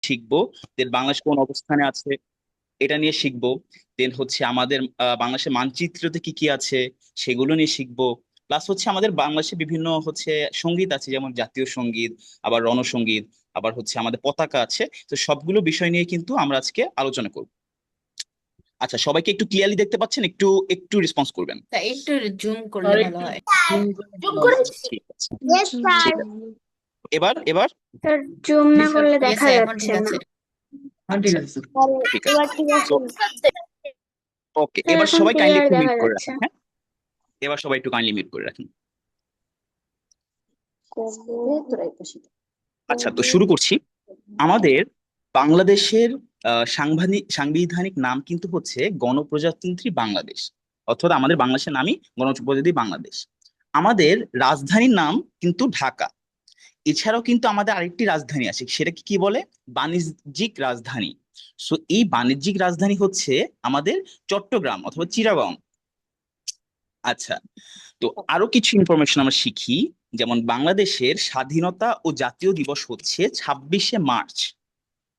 শিখবো। দেন বাংলাদেশ কোন অবস্থানে আছে এটা নিয়ে শিখবো। দেন হচ্ছে আমাদের বাংলাদেশের মানচিত্রতে কি কি আছে সেগুলো নিয়ে শিখবো। প্লাস হচ্ছে আমাদের বাংলাদেশে বিভিন্ন হচ্ছে সঙ্গীত আছে, যেমন জাতীয় সঙ্গীত, আবার রণসঙ্গীত, আবার হচ্ছে আমাদের পতাকা আছে। তো সবগুলো বিষয় নিয়ে কিন্তু আমরা আজকে আলোচনা করব। আচ্ছা, সবাইকে একটু ক্লিয়ারলি দেখতে পাচ্ছেন? একটু একটু রেসপন্স করবেন। তা একটু জুম করলে আর ভালো একটু হয়। জুম করে জুম ভালো করে হতো। ঠিক আছে, Yes, ঠিক sir. আছে। এবার এবার স্যার জুম জি না স্যার। করলে ইয়েস দেখা এখন যাচ্ছে ঠিক না। আছে। হ্যাঁ ঠিক আচ্ছা, আছে স্যার। স্যার ঠিক আছে। এবার ঠিক তো আছে। ওকে, স্যার এবার এখন সবাই কাইন্ডলি ক্লিয়ার একটু দেখা মিউট করে যাচ্ছে। রাখেন, হ্যাঁ। এবার সবাই একটু কাইন্ডলি মিউট করে রাখেন। আচ্ছা, তো শুরু করছি। আমাদের বাংলাদেশের সাংবিধানিক নাম কিন্তু হচ্ছে গণপ্রজাতন্ত্রী বাংলাদেশ, অর্থাৎ আমাদের বাংলাদেশের নামই গণপ্রজাতন্ত্রী বাংলাদেশ। আমাদের রাজধানীর নাম কিন্তু ঢাকা। এছাড়াও কিন্তু আমাদের আরেকটি রাজধানী আছে, সেটা কি কি বলে? বাণিজ্যিক রাজধানী। সো এই বাণিজ্যিক রাজধানী হচ্ছে আমাদের চট্টগ্রাম অথবা চিটাগং। আচ্ছা, তো আরো কিছু ইনফরমেশন আমরা শিখি। যেমন বাংলাদেশের স্বাধীনতা ও জাতীয় দিবস হচ্ছে 26শে মার্চ।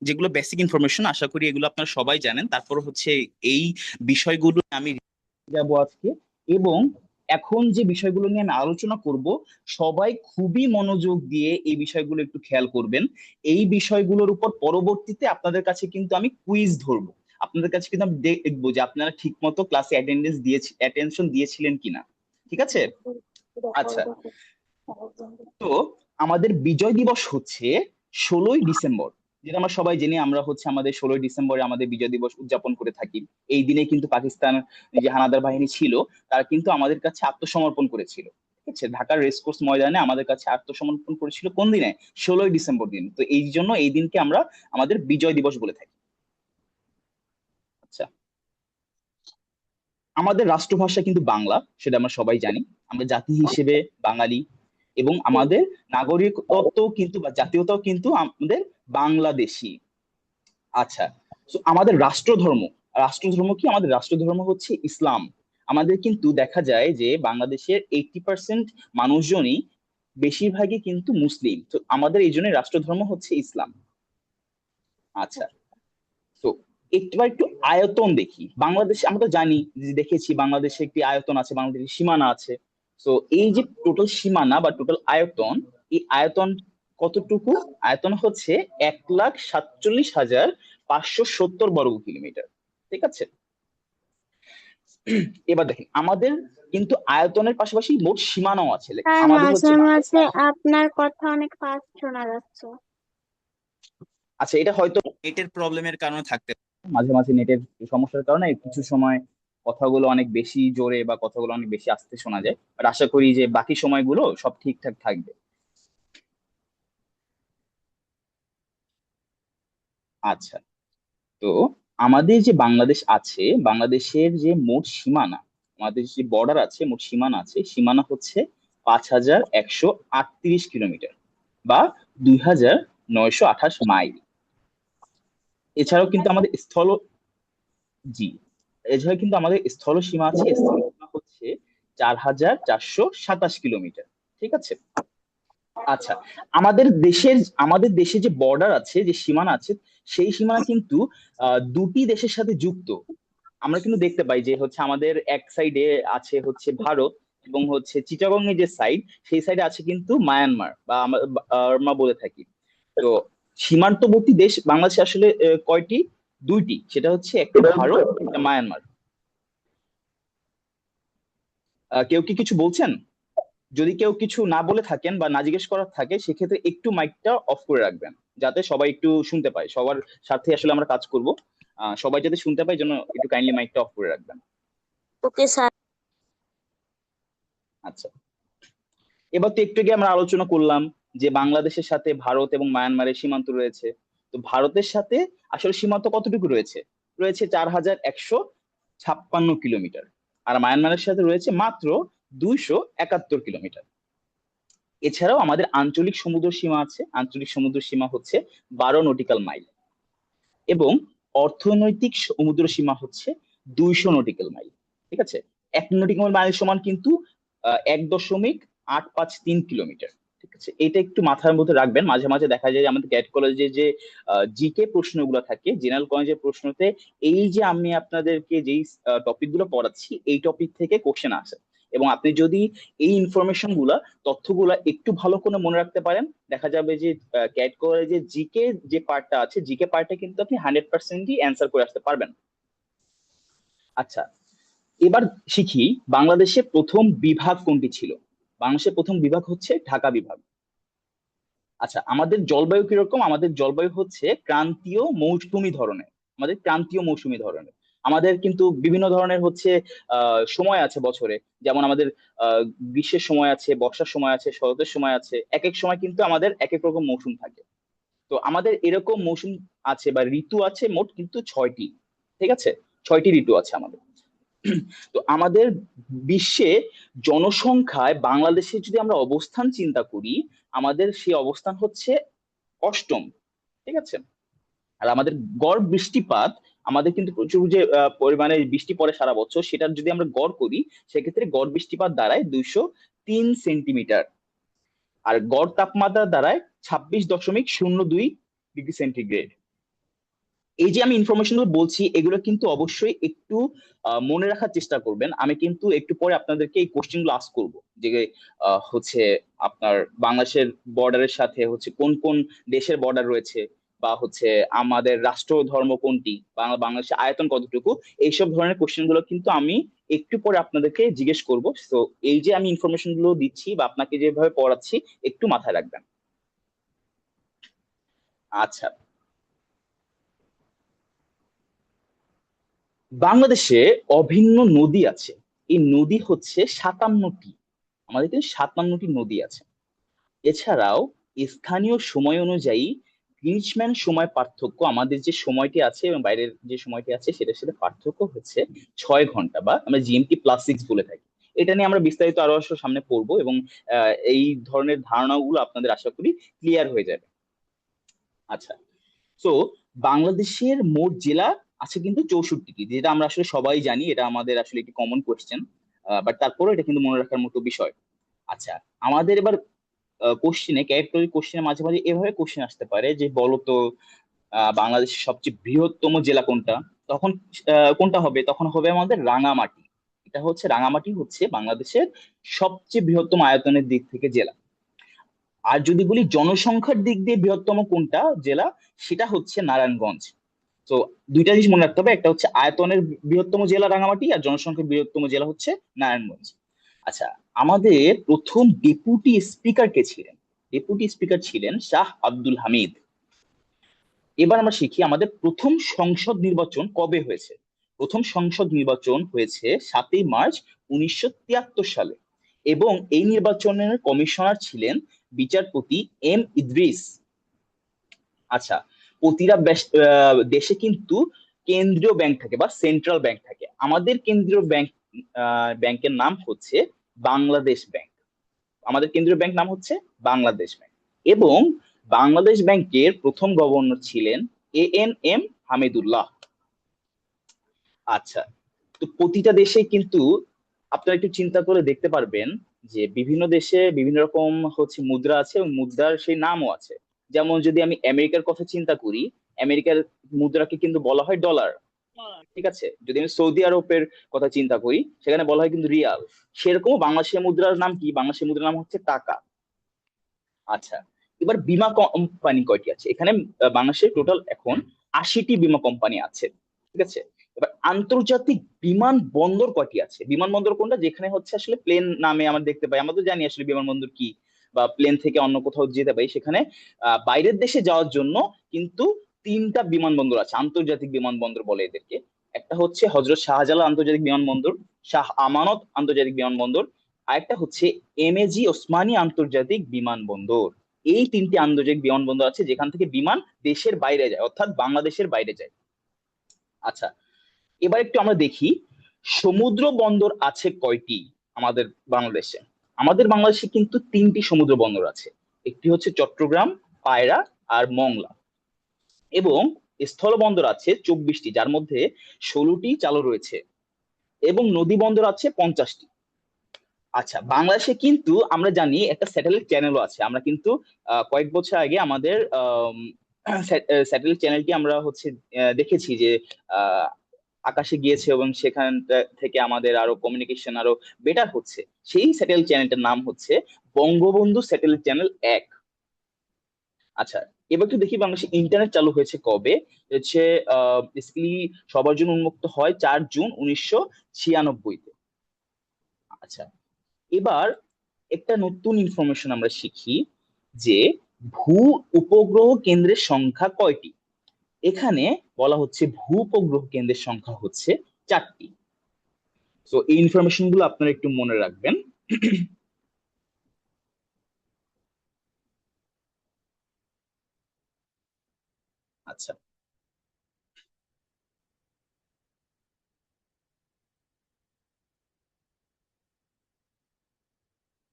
যেগুলো বেসিক ইনফরমেশন, আশা করি এগুলো আপনারা সবাই জানেন। তারপর হচ্ছে এই বিষয়গুলো আমি যাবো আজকে। এবং এখন যে বিষয়গুলো নিয়ে আমি আলোচনা করব, সবাই খুবই মনোযোগ দিয়ে এই বিষয়গুলো একটু খেয়াল করবেন। এই বিষয়গুলোর উপর পরবর্তীতে আপনাদের কাছে কিন্তু আমি কুইজ ধরবো। আপনাদের কাছে কিন্তু আমি দেখবো যে আপনারা ঠিক মতো ক্লাসে অ্যাটেনশন দিয়েছিলেন কিনা। ঠিক আছে? আচ্ছা, তো আমাদের বিজয় দিবস হচ্ছে 16ই ডিসেম্বর। যেটা আমরা সবাই জানি, আমরা হচ্ছে আমাদের 16ই ডিসেম্বরে আমাদের বিজয় দিবস উদযাপন করে থাকি। এই দিনে কিন্তু পাকিস্তান যে হানাদার বাহিনী ছিল, তারা কিন্তু আমাদের কাছে আত্মসমর্পণ করেছিল। ঠিক আছে, ঢাকার রেসকোর্স ময়দানে আমাদের কাছে আত্মসমর্পণ করেছিল কোন দিনে? 16ই ডিসেম্বর দিন। তো এই জন্য এই দিনকে আমরা আমাদের বিজয় দিবস বলে থাকি। আচ্ছা, আমাদের রাষ্ট্রভাষা কিন্তু বাংলা, সেটা আমরা সবাই জানি। আমরা জাতি হিসেবে বাঙালি, এবং আমাদের নাগরিকত্ব কিন্তু বা জাতীয়তাও কিন্তু আমাদের বাংলাদেশী। আচ্ছা, তো আমাদের রাষ্ট্রধর্ম কি? আমাদের রাষ্ট্রধর্ম হচ্ছে ইসলাম। আমাদের কিন্তু দেখা যায় যে বাংলাদেশের 80% মানুষজনই বেশিরভাগই কিন্তু মুসলিম। তো আমাদের এই জন্য রাষ্ট্রধর্ম হচ্ছে ইসলাম। আচ্ছা, তো একটু আয়তন দেখি। বাংলাদেশ আমরা তো জানি, যে দেখেছি বাংলাদেশে একটি আয়তন আছে, বাংলাদেশের সীমানা আছে। তো এই যে টোটাল সীমানা বা টোটাল আয়তন, এই আয়তন কতটুকু? আয়তন হচ্ছে 1,47,570 বর্গ কিলোমিটার। ঠিক আছে, এবার দেখেন আমাদের কিন্তু আয়তনের পাশাপাশি মোট সীমানাও আছে। স্যার আমাদের মাঝে হচ্ছে মাঝে আপনার কথা অনেক ফাস্ট শোনা যাচ্ছে। আচ্ছা, এটা হয়তো নেটের প্রবলেমের কারণে থাকতে পারে। মাঝে মাঝে নেটের সমস্যার কারণে কিছু সময় কথাগুলো অনেক বেশি জোরে বা কথাগুলো অনেক বেশি আস্তে শোনা যায়, বাট আশা করি যে বাকি সময়গুলো সব ঠিকঠাক থাকবে। আচ্ছা, তো আমাদের যে বাংলাদেশ আছে, বাংলাদেশের যে মোট সীমানা, আমাদের যে বর্ডার আছে, মোট সীমানা আছে, সীমানা হচ্ছে 5,138 কিলোমিটার বা 2,928 মাইল। এছাড়াও কিন্তু আমাদের জি এছাড়া কিন্তু আমাদের স্থল সীমা আছে। স্থল সীমা হচ্ছে 4,427 কিলোমিটার। ঠিক আছে, আচ্ছা, আমাদের দেশে যে বর্ডার আছে, যে সীমানা আছে, সেই সীমানা কিন্তু দুটি দেশের সাথে যুক্ত। আমরা কিন্তু দেখতে পাই যে হচ্ছে আমাদের এক সাইডে আছে হচ্ছে ভারত, এবং হচ্ছে চিটাগং এর যে সাইড, সেই সাইডে আছে কিন্তু মায়ানমার বা আমরা বার্মা বলে থাকি। তো সীমান্তবর্তী দেশ বাংলাদেশে আসলে কয়টি? দুইটি, সেটা হচ্ছে একটা ভারত, একটা মায়ানমার। কেউ কি কিছু বলছেন? যদি কেউ কিছু না বলে থাকেন বা না জিজ্ঞেস করার থাকে, সেক্ষেত্রে একটু মাইকটা অফ করে রাখবেন, যাতে সবাই একটু শুনতে পায়। সবার সাথে আসলে আমরা কাজ করব, সবাই যাতে শুনতে পায় জন্য একটু কাইন্ডলি মাইকটা অফ করে রাখবেন। Okay sir. আচ্ছা, এবার তো একটু আগে আমরা আলোচনা করলাম যে বাংলাদেশের সাথে ভারত এবং মায়ানমারের সীমান্ত রয়েছে। তো ভারতের সাথে আসলে সীমান্ত কতটুকু রয়েছে? রয়েছে 4,156 কিলোমিটার। আর মায়ানমারের সাথে রয়েছে মাত্র 271 কিলোমিটার। এছাড়াও আমাদের আঞ্চলিক সমুদ্র সীমা আছে। আঞ্চলিক সমুদ্র সীমা হচ্ছে 12 নটিক্যাল মাইল, এবং অর্থনৈতিক সমুদ্র সীমা হচ্ছে 200 নটিক্যাল মাইল। ঠিক আছে, 1 নটিক্যাল মাইল সমান কিন্তু 1,853 কিলোমিটার। ঠিক আছে, এটা একটু মাথার মধ্যে রাখবেন। মাঝে মাঝে দেখা যায় যে আমাদের ক্যাট কলেজে যে জিকে প্রশ্নগুলো থাকে, জেনারেল কলেজের প্রশ্নতে এই যে আমি আপনাদেরকে যেই টপিক গুলো পড়াচ্ছি এই টপিক থেকে কোশ্চেন আসে। এবং আপনি যদি এই ইনফরমেশন গুলা, তথ্যগুলা একটু ভালো করে মনে রাখতে পারেন, দেখা যাবে যে ক্যাট কলেজে জিকে যে পার্টটা আছে, জিকে পার্টটা কিন্তু আপনি 100%ই অ্যান্সার করে আসতে পারবেন। আচ্ছা, এবার শিখি বাংলাদেশে প্রথম বিভাগ কোনটি ছিল। বাংলাদেশের প্রথম বিভাগ হচ্ছে ঢাকা বিভাগ। আচ্ছা, আমাদের জলবায়ু কিরকম? আমাদের জলবায়ু হচ্ছে ক্রান্তীয় মৌসুমী ধরনের। আমাদের ক্রান্তীয় মৌসুমী ধরনের। আমাদের কিন্তু বিভিন্ন ধরনের হচ্ছে সময় আছে বছরে। যেমন আমাদের আহ গ্রীষ্মের সময় আছে, বর্ষার সময় আছে, শরতের সময় আছে। এক এক সময় কিন্তু আমাদের এক এক রকম মৌসুম থাকে। তো আমাদের এরকম মৌসুম আছে বা ঋতু আছে মোট কিন্তু 6টি। ঠিক আছে, 6টি ঋতু আছে আমাদের। তো আমাদের বিশ্বে জনসংখ্যায় বাংলাদেশের যদি আমরা অবস্থান চিন্তা করি, আমাদের সেই অবস্থান হচ্ছে অষ্টম। ঠিক আছে। আর আমাদের গড় বৃষ্টিপাত, আমাদের কিন্তু প্রচুর যে পরিমাণে বৃষ্টি পড়ে সারা বছর, সেটা যদি আমরা গড় করি, সেক্ষেত্রে গড় বৃষ্টিপাত দাঁড়ায় 203 সেন্টিমিটার। আর গড় তাপমাত্রা দাঁড়ায় 26.02 ডিগ্রি সেন্টিগ্রেড। এই যে আমি ইনফরমেশন গুলো বলছি, এগুলো কিন্তু অবশ্যই একটু মনে রাখার চেষ্টা করবেন। আমি কিন্তু একটু পরে আপনাদেরকে এই কোশ্চেন গুলো আস্ক করবো, যে হচ্ছে আপনার বাংলাদেশের বর্ডারের সাথে হচ্ছে কোন কোন দেশের বর্ডার রয়েছে, বা হচ্ছে আমাদের রাষ্ট্র ধর্ম কোনটি, বাংলাদেশের আয়তন কতটুকু। এইসব ধরনের কোশ্চেন গুলো কিন্তু আমি একটু পরে আপনাদেরকে জিজ্ঞেস করব। তো এই যে আমি ইনফরমেশন গুলো দিচ্ছি বা আপনাকে যেভাবে পড়াচ্ছি, একটু মাথায় রাখবেন। আচ্ছা, বাংলাদেশে অভিন্ন নদী আছে। এই নদী হচ্ছে 57টি। আমাদের কিন্তু 57টি নদী আছে। এছাড়াও স্থানীয় সময় অনুযায়ী গ্রীষ্মের সময় পার্থক্য, আমাদের যে সময়টি আছে এবং বাইরের যে সময়টি আছে সেটার সাথে পার্থক্য হচ্ছে 6 ঘন্টা, বা আমরা GMT+6 বলে থাকি। এটা নিয়ে আমরা বিস্তারিত আরো আসলে সামনে পড়বো, এবং এই ধরনের ধারণাগুলো আপনাদের আশা করি ক্লিয়ার হয়ে যাবে। আচ্ছা, তো বাংলাদেশের মোট জেলা আছে কিন্তু 64টি, যেটা আমরা আসলে সবাই জানি। এটা আমাদের আসলে একটি কমন কোয়েশ্চেন, বাট তারপরেও এটা কিন্তু মনে রাখার মতো বিষয়। আচ্ছা, আমাদের এবার কোশ্চেনে, ক্যারেক্টরি কোশ্চেনে মাঝে মাঝে এভাবে কোশ্চেন আসতে পারে যে বলো তো বাংলাদেশের সবচেয়ে বৃহত্তম জেলা কোনটা। তখন কোনটা হবে? তখন হবে আমাদের রাঙামাটি। এটা হচ্ছে, রাঙামাটি হচ্ছে বাংলাদেশের সবচেয়ে বৃহত্তম আয়তনের দিক থেকে জেলা। আর যদি বলি জনসংখ্যার দিক দিয়ে বৃহত্তম কোনটা জেলা, সেটা হচ্ছে নারায়ণগঞ্জ। তো দুইটা জিনিস মনে রাখতে হবে, একটা হচ্ছে আয়তনের বৃহত্তম জেলা রাঙামাটি, আর জনসংখ্যার বৃহত্তম জেলা হচ্ছে নারায়ণগঞ্জ। আচ্ছা, আমাদের প্রথম ডেপুটি স্পিকার কে ছিলেন? ডেপুটি স্পিকার ছিলেন শাহ আব্দুল হামিদ। এবার আমরা শিখি আমাদের প্রথম সংসদ নির্বাচন কবে হয়েছে। প্রথম সংসদ নির্বাচন হয়েছে 7ই মার্চ 1973 সালে, এবং এই নির্বাচনের কমিশনার ছিলেন বিচারপতি M ইদ্রিস। আচ্ছা, প্রতিটা দেশে কিন্তু কেন্দ্রীয় ব্যাংক থাকে বা সেন্ট্রাল ব্যাংক থাকে। আমাদের কেন্দ্রীয় ব্যাংকের নাম হচ্ছে বাংলাদেশ ব্যাংক। আমাদের কেন্দ্রীয় ব্যাংক নাম হচ্ছে বাংলাদেশ ব্যাংক। এবং বাংলাদেশ ব্যাংকের প্রথম গভর্নর ছিলেন ANM হামিদুল্লাহ। আচ্ছা, তো প্রতিটা দেশে কিন্তু আপনারা একটু চিন্তা করে দেখতে পারবেন যে বিভিন্ন দেশে বিভিন্ন রকম হচ্ছে মুদ্রা আছে, এবং মুদ্রার সেই নামও আছে। যেমন যদি আমি আমেরিকার কথা চিন্তা করি, আমেরিকার মুদ্রাকে কিন্তু বলা হয় ডলার। ঠিক আছে, যদি আমি সৌদি আরবের কথা চিন্তা করি, সেখানে বলা হয় কিন্তু রিয়াল। সেরকম বাংলাদেশের মুদ্রার নাম কি? বাংলাদেশের মুদ্রার নাম হচ্ছে টাকা। আচ্ছা, এবার বীমা কোম্পানি কয়টি আছে এখানে? বাংলাদেশের টোটাল এখন 80টি বীমা কোম্পানি আছে। ঠিক আছে। এবার আন্তর্জাতিক বিমানবন্দর কয়টি আছে? বিমানবন্দর কোনটা যেখানে হচ্ছে আসলে প্লেন নামে আমরা দেখতে পাই, আমরা তো জানি আসলে বিমানবন্দর কি, বা প্লেন থেকে অন্য কোথাও যেতে পাই, সেখানে বাইরের দেশে যাওয়ার জন্য কিন্তু 3টা বিমানবন্দর আছে, আন্তর্জাতিক বিমানবন্দর বলে এদেরকে। একটা হচ্ছে হজরত শাহজালাল আন্তর্জাতিক বিমানবন্দর, শাহ আমানত আন্তর্জাতিক বিমানবন্দর, আরেকটা হচ্ছে MAG ওসমানী আন্তর্জাতিক বিমানবন্দর। এই 3টি আন্তর্জাতিক বিমানবন্দর আছে যেখান থেকে বিমান দেশের বাইরে যায়, অর্থাৎ বাংলাদেশের বাইরে যায়। আচ্ছা, এবার একটু আমরা দেখি সমুদ্র বন্দর আছে কয়টি আমাদের বাংলাদেশে। আমাদের বাংলাদেশে কিন্তু 3টি সমুদ্র বন্দর আছে। একটি হচ্ছে চট্টগ্রাম, পায়রা, আর মংলা। এবং স্থল বন্দর আছে 24টি, যার মধ্যে 16টি চালু রয়েছে। এবং নদী বন্দর আছে 50টি। আচ্ছা, বাংলাদেশে কিন্তু আমরা জানি একটা স্যাটেলাইট চ্যানেলও আছে। আমরা কিন্তু কয়েক বছর আগে আমাদের স্যাটেলাইট চ্যানেলটি আমরা হচ্ছে দেখেছি যে আহ, আকাশে গিয়েছে এবং সেখান থেকে আমাদের আরো কমিউনিকেশন আরো বেটার হচ্ছে। সেই স্যাটেলাইট চ্যানেলটার নাম হচ্ছে বঙ্গবন্ধু স্যাটেলাইট চ্যানেল 1। আচ্ছা, এবার একটু দেখি বাংলাদেশে ইন্টারনেট চালু হয়েছে কবে। হচ্ছে বেসিক্যালি সবার জন্য উন্মুক্ত হয় 4 জুন 1996-তে। আচ্ছা, এবার একটা নতুন ইনফরমেশন আমরা শিখি যে ভূ উপগ্রহ কেন্দ্রের সংখ্যা কয়টি। এখানে বলা হচ্ছে ভূ উপগ্রহ কেন্দ্রের সংখ্যা হচ্ছে 4টি। তো এই ইনফরমেশন গুলো আপনারা একটু মনে রাখবেন। আচ্ছা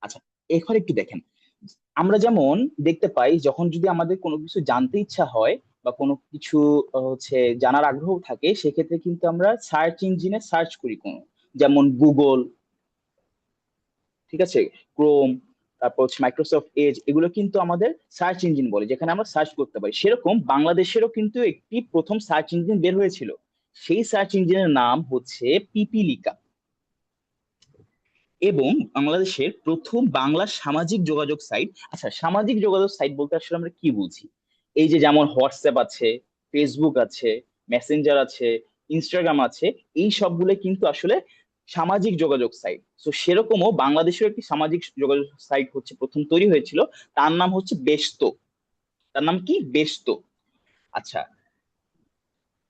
আচ্ছা, এখন একটু দেখেন। আমরা যেমন দেখতে পাই যখন যদি আমাদের কোনো কিছু জানতে ইচ্ছা হয় বা কোনো কিছু হচ্ছে জানার আগ্রহ থাকে, সেক্ষেত্রে কিন্তু আমরা সার্চ ইঞ্জিনে সার্চ করি কোনো, যেমন গুগল, ঠিক আছে, ক্রোম, তারপর হচ্ছে মাইক্রোসফট এজ, এগুলো কিন্তু আমাদের সার্চ ইঞ্জিন বলে, যেখানে আমরা সার্চ করতে পারি। সেরকম বাংলাদেশেরও কিন্তু একটি প্রথম সার্চ ইঞ্জিন বের হয়েছিল। সেই সার্চ ইঞ্জিনের নাম হচ্ছে পিপিলিকা। এবং বাংলাদেশের প্রথম বাংলা সামাজিক যোগাযোগ সাইট। আচ্ছা, সামাজিক যোগাযোগ সাইট বলতে আসলে আমরা কি বুঝি? এই যে যেমন হোয়াটসঅ্যাপ আছে, ফেসবুক আছে, মেসেঞ্জার আছে, ইনস্টাগ্রাম আছে, এই সবগুলো কিন্তু আসলে সামাজিক যোগাযোগ সাইট। তো সেরকমও বাংলাদেশের একটি সামাজিক যোগাযোগ সাইট হচ্ছে প্রথম তৈরি হয়েছিল। তার নাম হচ্ছে বেশতো। তার নাম কি? বেশতো। আচ্ছা,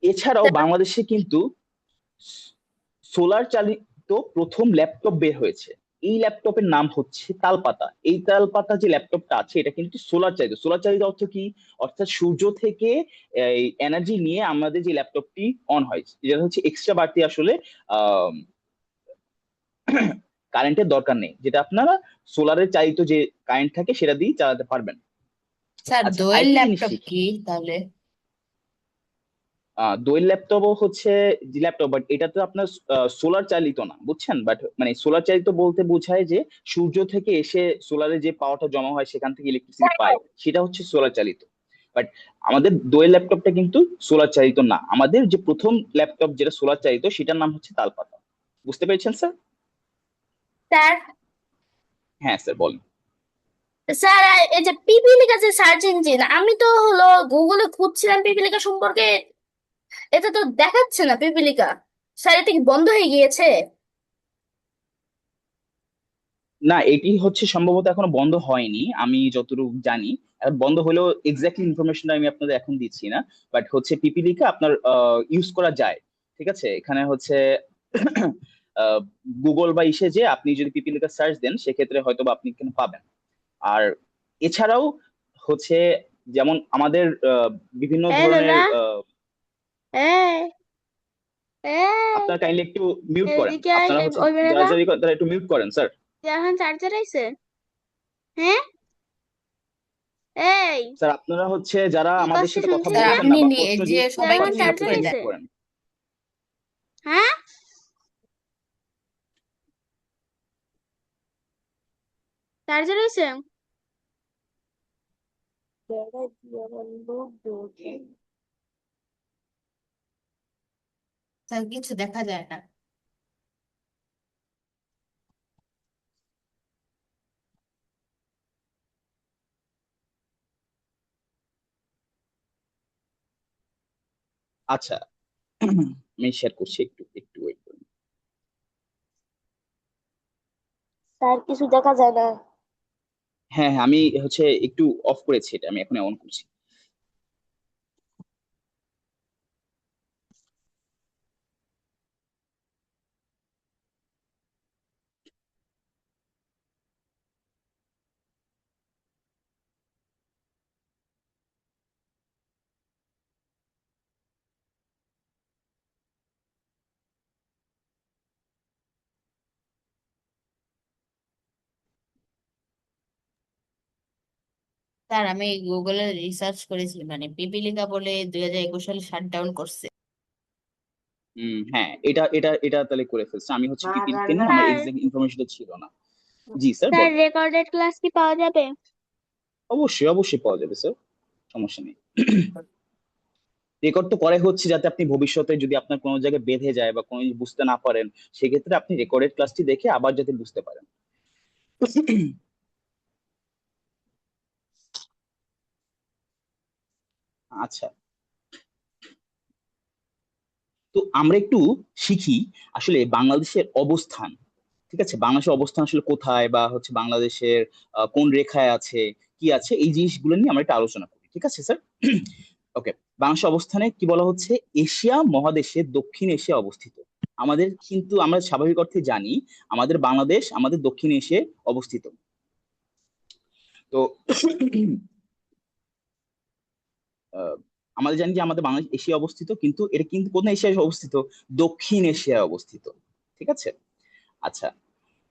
এছাড়াও বাংলাদেশে কিন্তু সোলার চালিত প্রথম ল্যাপটপ বের হয়েছে। এই ল্যাপটপের নাম হচ্ছে তালপাতা। এই তালপাতা যে ল্যাপটপটা আছে এটা কিন্তু সোলার চালিত। সোলার চালিত অর্থ কি? অর্থাৎ সূর্য থেকে এনার্জি নিয়ে আমাদের যে ল্যাপটপটি অন হয়, যেটা হচ্ছে এক্সট্রা বাড়তি আসলে আহ কারেন্টের দরকার নেই, যেটা আপনারা সোলারের চালিত যে কারেন্ট থাকে সেটা দিয়ে চালাতে পারবেন। স্যার আচ্ছা, দোয়েল আরেকটা জিনিস ল্যাপটপ শিখি। কি তাহলে? দোয়েল ল্যাপটপও হচ্ছে যে ল্যাপটপ, বাট এটা তো আপনার সোলার চালিত না, বুঝছেন? বাট মানে সোলার চালিত বলতে বোঝায় যে সূর্য থেকে এসে সোলারে যে পাওয়ারটা জমা হয় সেখান থেকে ইলেকট্রিসিটি পায়, সেটা হচ্ছে সোলার চালিত। বাট আমাদের দোয়েল ল্যাপটপটা কিন্তু সোলার চালিত না। আমাদের যে প্রথম ল্যাপটপ যেটা সোলার চালিত সেটার নাম হচ্ছে তালপাতা। বুঝতে পেরেছেন স্যার? স্যার, হ্যাঁ স্যার, বলেন। স্যার এই যে পিপিলিকা যে সার্চ ইঞ্জিন, আমি তো হলো গুগলে খুঁজছিলাম পিপিলিকা সম্পর্কে, এটা তো দেখাচ্ছে না পিপিলিকা। স্যার এটা কি বন্ধ হয়ে গিয়েছে? না, এটি হচ্ছে সম্ভবত এখনো বন্ধ হয়নি, আমি যতটুকু জানি। এখন বন্ধ হলেও এক্স্যাক্টলি ইনফরমেশনটা আমি আপনাদের এখন দিচ্ছি না। বাট হচ্ছে পিপিলিকা আপনার ইউজ করা যায়। ঠিক আছে, এখানে হচ্ছে গুগল বা ইসে যে আপনি যদি পিপিলিকা সার্চ দেন সেক্ষেত্রে হয়তো বা আপনি এখানে পাবেন। আর এছাড়াও হচ্ছে যেমন আমাদের বিভিন্ন এই ধরনের দাদা, এই এই আপনার কাইন্ডলি একটু মিউট করেন। এদিকে আয়, আপনারা হচ্ছে ওই যারা বেড়াদা, যারা তারা একটু মিউট করেন স্যার। এখন চার্জার আইছে? হ্যাঁ, এই স্যার, আপনারা হচ্ছে যারা কি আমাদের করছিস সাথে কথা শুনছিস স্যার না? বলছেন না আপনি বা নিয়ে প্রশ্ন যে জিজ্ঞেস করছেন, এখন সবাইকে আপনি মিউট হচ্ছে চার্জার করে মিউট দেন। আইছে? করেন। হ্যাঁ, চার্জার আইছে? স্যার কিছু দেখা যায় না। আচ্ছা, আমি শেয়ার করছি, একটু একটু ওয়েট করুন। স্যার কিছু দেখা যায় না। হ্যাঁ হ্যাঁ, আমি হচ্ছে একটু অফ করেছি, এটা আমি এখন অন করছি। স্যার আমি গুগলে রিসার্চ করেছি, মানে পিপিলিকা বলে 2021 সালে শাটডাউন করছে। হ্যাঁ, এটা এটা এটা তাহলে করে ফেলছে। আমি হচ্ছে পিপিলিকে নিয়ে আমার স্যার, এক্সাক্ট ইনফরমেশনটা ছিল না। জি স্যার, স্যার বলেন। রেকর্ডেড ক্লাস কি পাওয়া যাবে? অবশ্যই অবশ্যই পাওয়া যাবে স্যার, সমস্যা নেই। রেকর্ড তো করে হচ্ছে যাতে আপনি ভবিষ্যতে যদি আপনার কোনো জায়গায় বেঁধে যায় বা কোনো জিনিস বুঝতে না পারেন, সেক্ষেত্রে আপনি রেকর্ডেড ক্লাসটি দেখে আবার যাতে বুঝতে পারেন। আচ্ছা, তো আমরা একটু শিখি আসলে বাংলাদেশের অবস্থান। ঠিক আছে, বাংলাদেশের অবস্থান আসলে কোথায়, বা হচ্ছে বাংলাদেশের কোন রেখায় আছে, কি আছে, এই জিনিসগুলো নিয়ে আমরা একটু আলোচনা করি। ঠিক আছে স্যার? ওকে। বাংলাদেশের অবস্থানে কি বলা হচ্ছে, এশিয়া মহাদেশের দক্ষিণ এশিয়া অবস্থিত। আমাদের কিন্তু আমরা স্বাভাবিক অর্থে জানি আমাদের বাংলাদেশ আমাদের দক্ষিণ এশিয়ায় অবস্থিত। তো আহ, আমাদের জানি যে আমাদের বাংলাদেশ এশিয়া অবস্থিত, কিন্তু এটা কিন্তু কোন এশিয়ায় অবস্থিত? দক্ষিণ এশিয়ায় অবস্থিত। ঠিক আছে। আচ্ছা,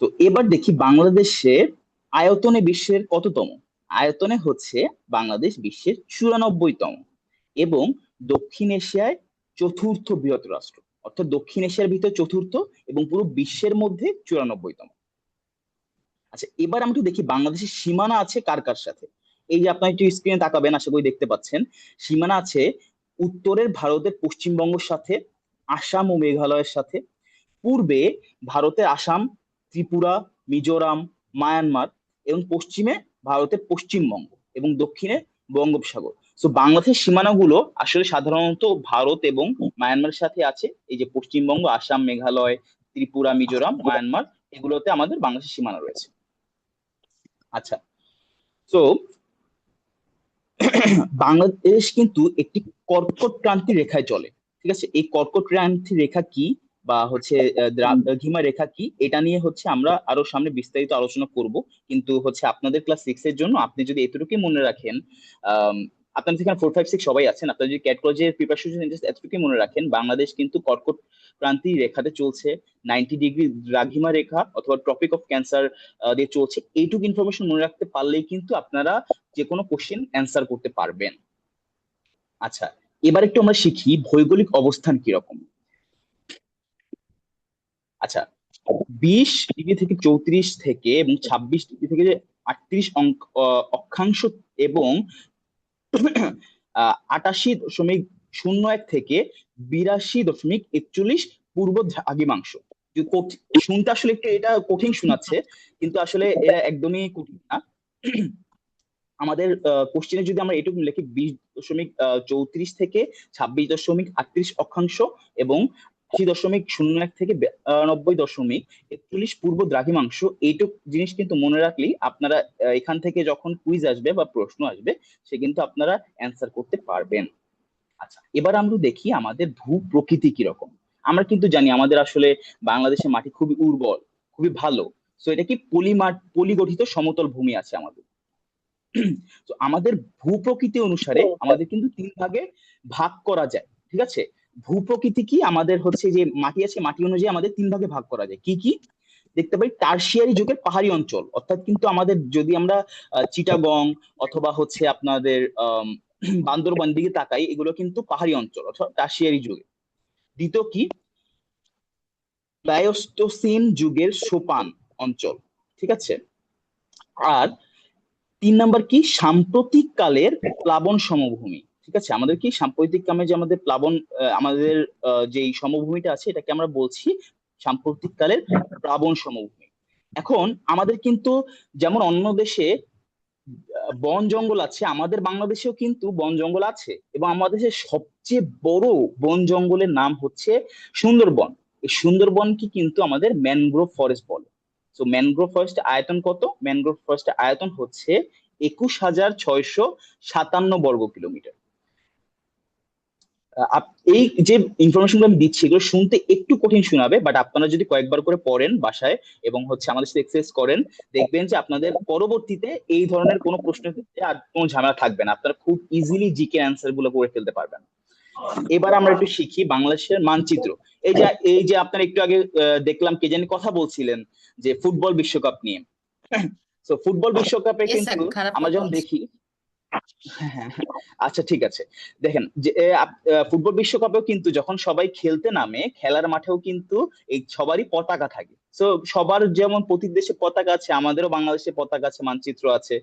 তো এবার দেখি বাংলাদেশের আয়তনে বিশ্বের কততম। আয়তনে হচ্ছে বাংলাদেশ বিশ্বের 94তম এবং দক্ষিণ এশিয়ায় চতুর্থ বৃহত্তর রাষ্ট্র। অর্থাৎ দক্ষিণ এশিয়ার ভিতরে চতুর্থ এবং পুরো বিশ্বের মধ্যে 94তম। আচ্ছা, এবার আমরা একটু দেখি বাংলাদেশের সীমানা আছে কার কার সাথে। এই যে আপনার একটু স্ক্রিনে তাকাবেন, আশা করি দেখতে পাচ্ছেন। সীমানা আছে উত্তরের ভারতের পশ্চিমবঙ্গের সাথে, আসাম ও মেঘালয়ের সাথে। পূর্বে ভারতের আসাম, ত্রিপুরা, মিজোরাম, মায়ানমার, এবং পশ্চিমে ভারতের পশ্চিমবঙ্গ, এবং দক্ষিণে বঙ্গোপসাগর। তো বাংলাদেশের সীমানাগুলো আসলে সাধারণত ভারত এবং মায়ানমারের সাথে আছে। এই যে পশ্চিমবঙ্গ, আসাম, মেঘালয়, ত্রিপুরা, মিজোরাম, মায়ানমার, এগুলোতে আমাদের বাংলাদেশের সীমানা রয়েছে। আচ্ছা, তো বাংলাদেশ কিন্তু একটি কর্কট ক্রান্তি রেখায় চলে। ঠিক আছে, এই কর্কট ক্রান্তি রেখা কি, বা হচ্ছে দ্রাঘিমা রেখা কি, এটা নিয়ে হচ্ছে আমরা আরো সামনে বিস্তারিত আলোচনা করব। কিন্তু হচ্ছে আপনাদের ক্লাস 6 এর জন্য আপনি যদি এতটুকুই মনে রাখেন, আহ আপনাদের এখানে 4, 5, 6 সবাই আছেন, আপনারা যদি ক্যাট কলেজের প্রিপারেশন এতটুকুই মনে রাখেন, বাংলাদেশ কিন্তু কর্কট ক্রান্তি রেখাতে চলছে, 90 ডিগ্রি দ্রাঘিমা রেখা অথবা ট্রপিক অফ ক্যান্সার দিয়ে চলছে। এইটুকু ইনফরমেশন মনে রাখতে পারলেই কিন্তু আপনারা যে কোনো কোশ্চেন অ্যান্সার করতে পারবেন। আচ্ছা, এবার একটু আমরা শিখি ভৌগোলিক অবস্থান কিরকম। আচ্ছা, 20 ডিগ্রি থেকে 34 থেকে এবং 26 ডিগ্রি থেকে 38 অক্ষাংশ, এবং 88.01 থেকে 82.41 পূর্ব দ্রাঘিমাংশ। শুনতে আসলে একটু এটা কঠিন শোনাচ্ছে, কিন্তু আসলে এটা একদমই কঠিন না। আমাদের কোশ্চেনে যদি আমরা এটুকু লিখি 20.34 থেকে 26.38 অক্ষাংশ, এবং 80.01 থেকে 92.41 পূর্ব দ্রাঘিমাংশ, এইটুক জিনিস কিন্তু মনে রাখলেই আপনারা এখান থেকে যখন কুইজ আসবে বা প্রশ্ন আসবে, সে কিন্তু আপনারা অ্যান্সার করতে পারবেন। আচ্ছা, এবার আমরা দেখি আমাদের ভূ প্রকৃতি কিরকম। আমরা কিন্তু জানি আমাদের আসলে বাংলাদেশের মাটি খুবই উর্বর, খুবই ভালো। তো এটা কি পলিগঠিত সমতল ভূমি আছে আমাদের। তো আমাদের ভূপ্রকৃতি অনুসারে আমাদের কিন্তু 3 ভাগে ভাগ করা যায়। ঠিক আছে, ভূপ্রকৃতি কি, আমাদের হচ্ছে যে মাটি আছে, মাটি অনুযায়ী আমাদের 3 ভাগে ভাগ করা যায়। কি কি দেখতে পাই? টারশিয়ারি যুগের পাহাড়ি অঞ্চল, অর্থাৎ কিন্তু আমাদের যদি আমরা চিটাগং অথবা হচ্ছে আপনাদের বান্দরবান দিকে তাকাই, এগুলো কিন্তু পাহাড়ি অঞ্চল অর্থাৎ টারশিয়ারি যুগে। দ্বিতীয় কি, প্লাইস্টোসিন যুগের সোপান অঞ্চল। ঠিক আছে। আর 3 নাম্বার কি, সাম্প্রতিক কালের প্লাবন সমভূমি। ঠিক আছে, আমাদের কি সাম্প্রতিক কালে যে আমাদের প্লাবন, আমাদের যে সমভূমিটা আছে, এটাকে আমরা বলছি সাম্প্রতিক কালের প্লাবন সমভূমি। এখন আমাদের কিন্তু যেমন অন্য দেশে বন জঙ্গল আছে, আমাদের বাংলাদেশেও কিন্তু বন জঙ্গল আছে, এবং আমাদের দেশের সবচেয়ে বড় বন জঙ্গলের নাম হচ্ছে সুন্দরবন। এই সুন্দরবন কি কিন্তু আমাদের ম্যানগ্রোভ ফরেস্ট বলে। তো ম্যানগ্রোভ ফরেস্টের আয়তন কত? ম্যানগ্রোভ ফরেস্টের আয়তন হচ্ছে 21,657 বর্গ কিলোমিটার। এই যে ইনফরমেশন গুলো আমি দিচ্ছি, এগুলো শুনতে একটু কঠিন শোনাবে, বাট আপনারা যদি কয়েকবার করে পড়েন বাসায় এবং হচ্ছে আমাদের সাথে এক্সারসাইজ করেন, দেখবেন যে আপনাদের পরবর্তীতে এই ধরনের কোনো প্রশ্নের ক্ষেত্রে আর কোনো ঝামেলা থাকবে না, আপনারা খুব ইজিলি জিকে অ্যান্সার গুলো করে ফেলতে পারবেন। এবার আমরা একটু শিখি বাংলাদেশের মানচিত্র। এই যে আপনারা একটু আগে দেখলাম কে জানি কথা বলছিলেন যে ফুটবল বিশ্বকাপ নিয়ে। তো ফুটবল বিশ্বকাপে ইয়েস স্যার, কিন্তু খারাপ আমরা কথা যখন বলছি। দেখি, হ্যাঁ, আচ্ছা ঠিক আছে, দেখেন যে ফুটবল বিশ্বকাপেও কিন্তু যখন সবাই খেলতে নামে, খেলার মাঠেও কিন্তু এই সবারই পতাকা থাকে। সো সবার যেমন প্রতি দেশে পতাকা আছে, আমাদেরও বাংলাদেশে পতাকা আছে, মানচিত্র আছে।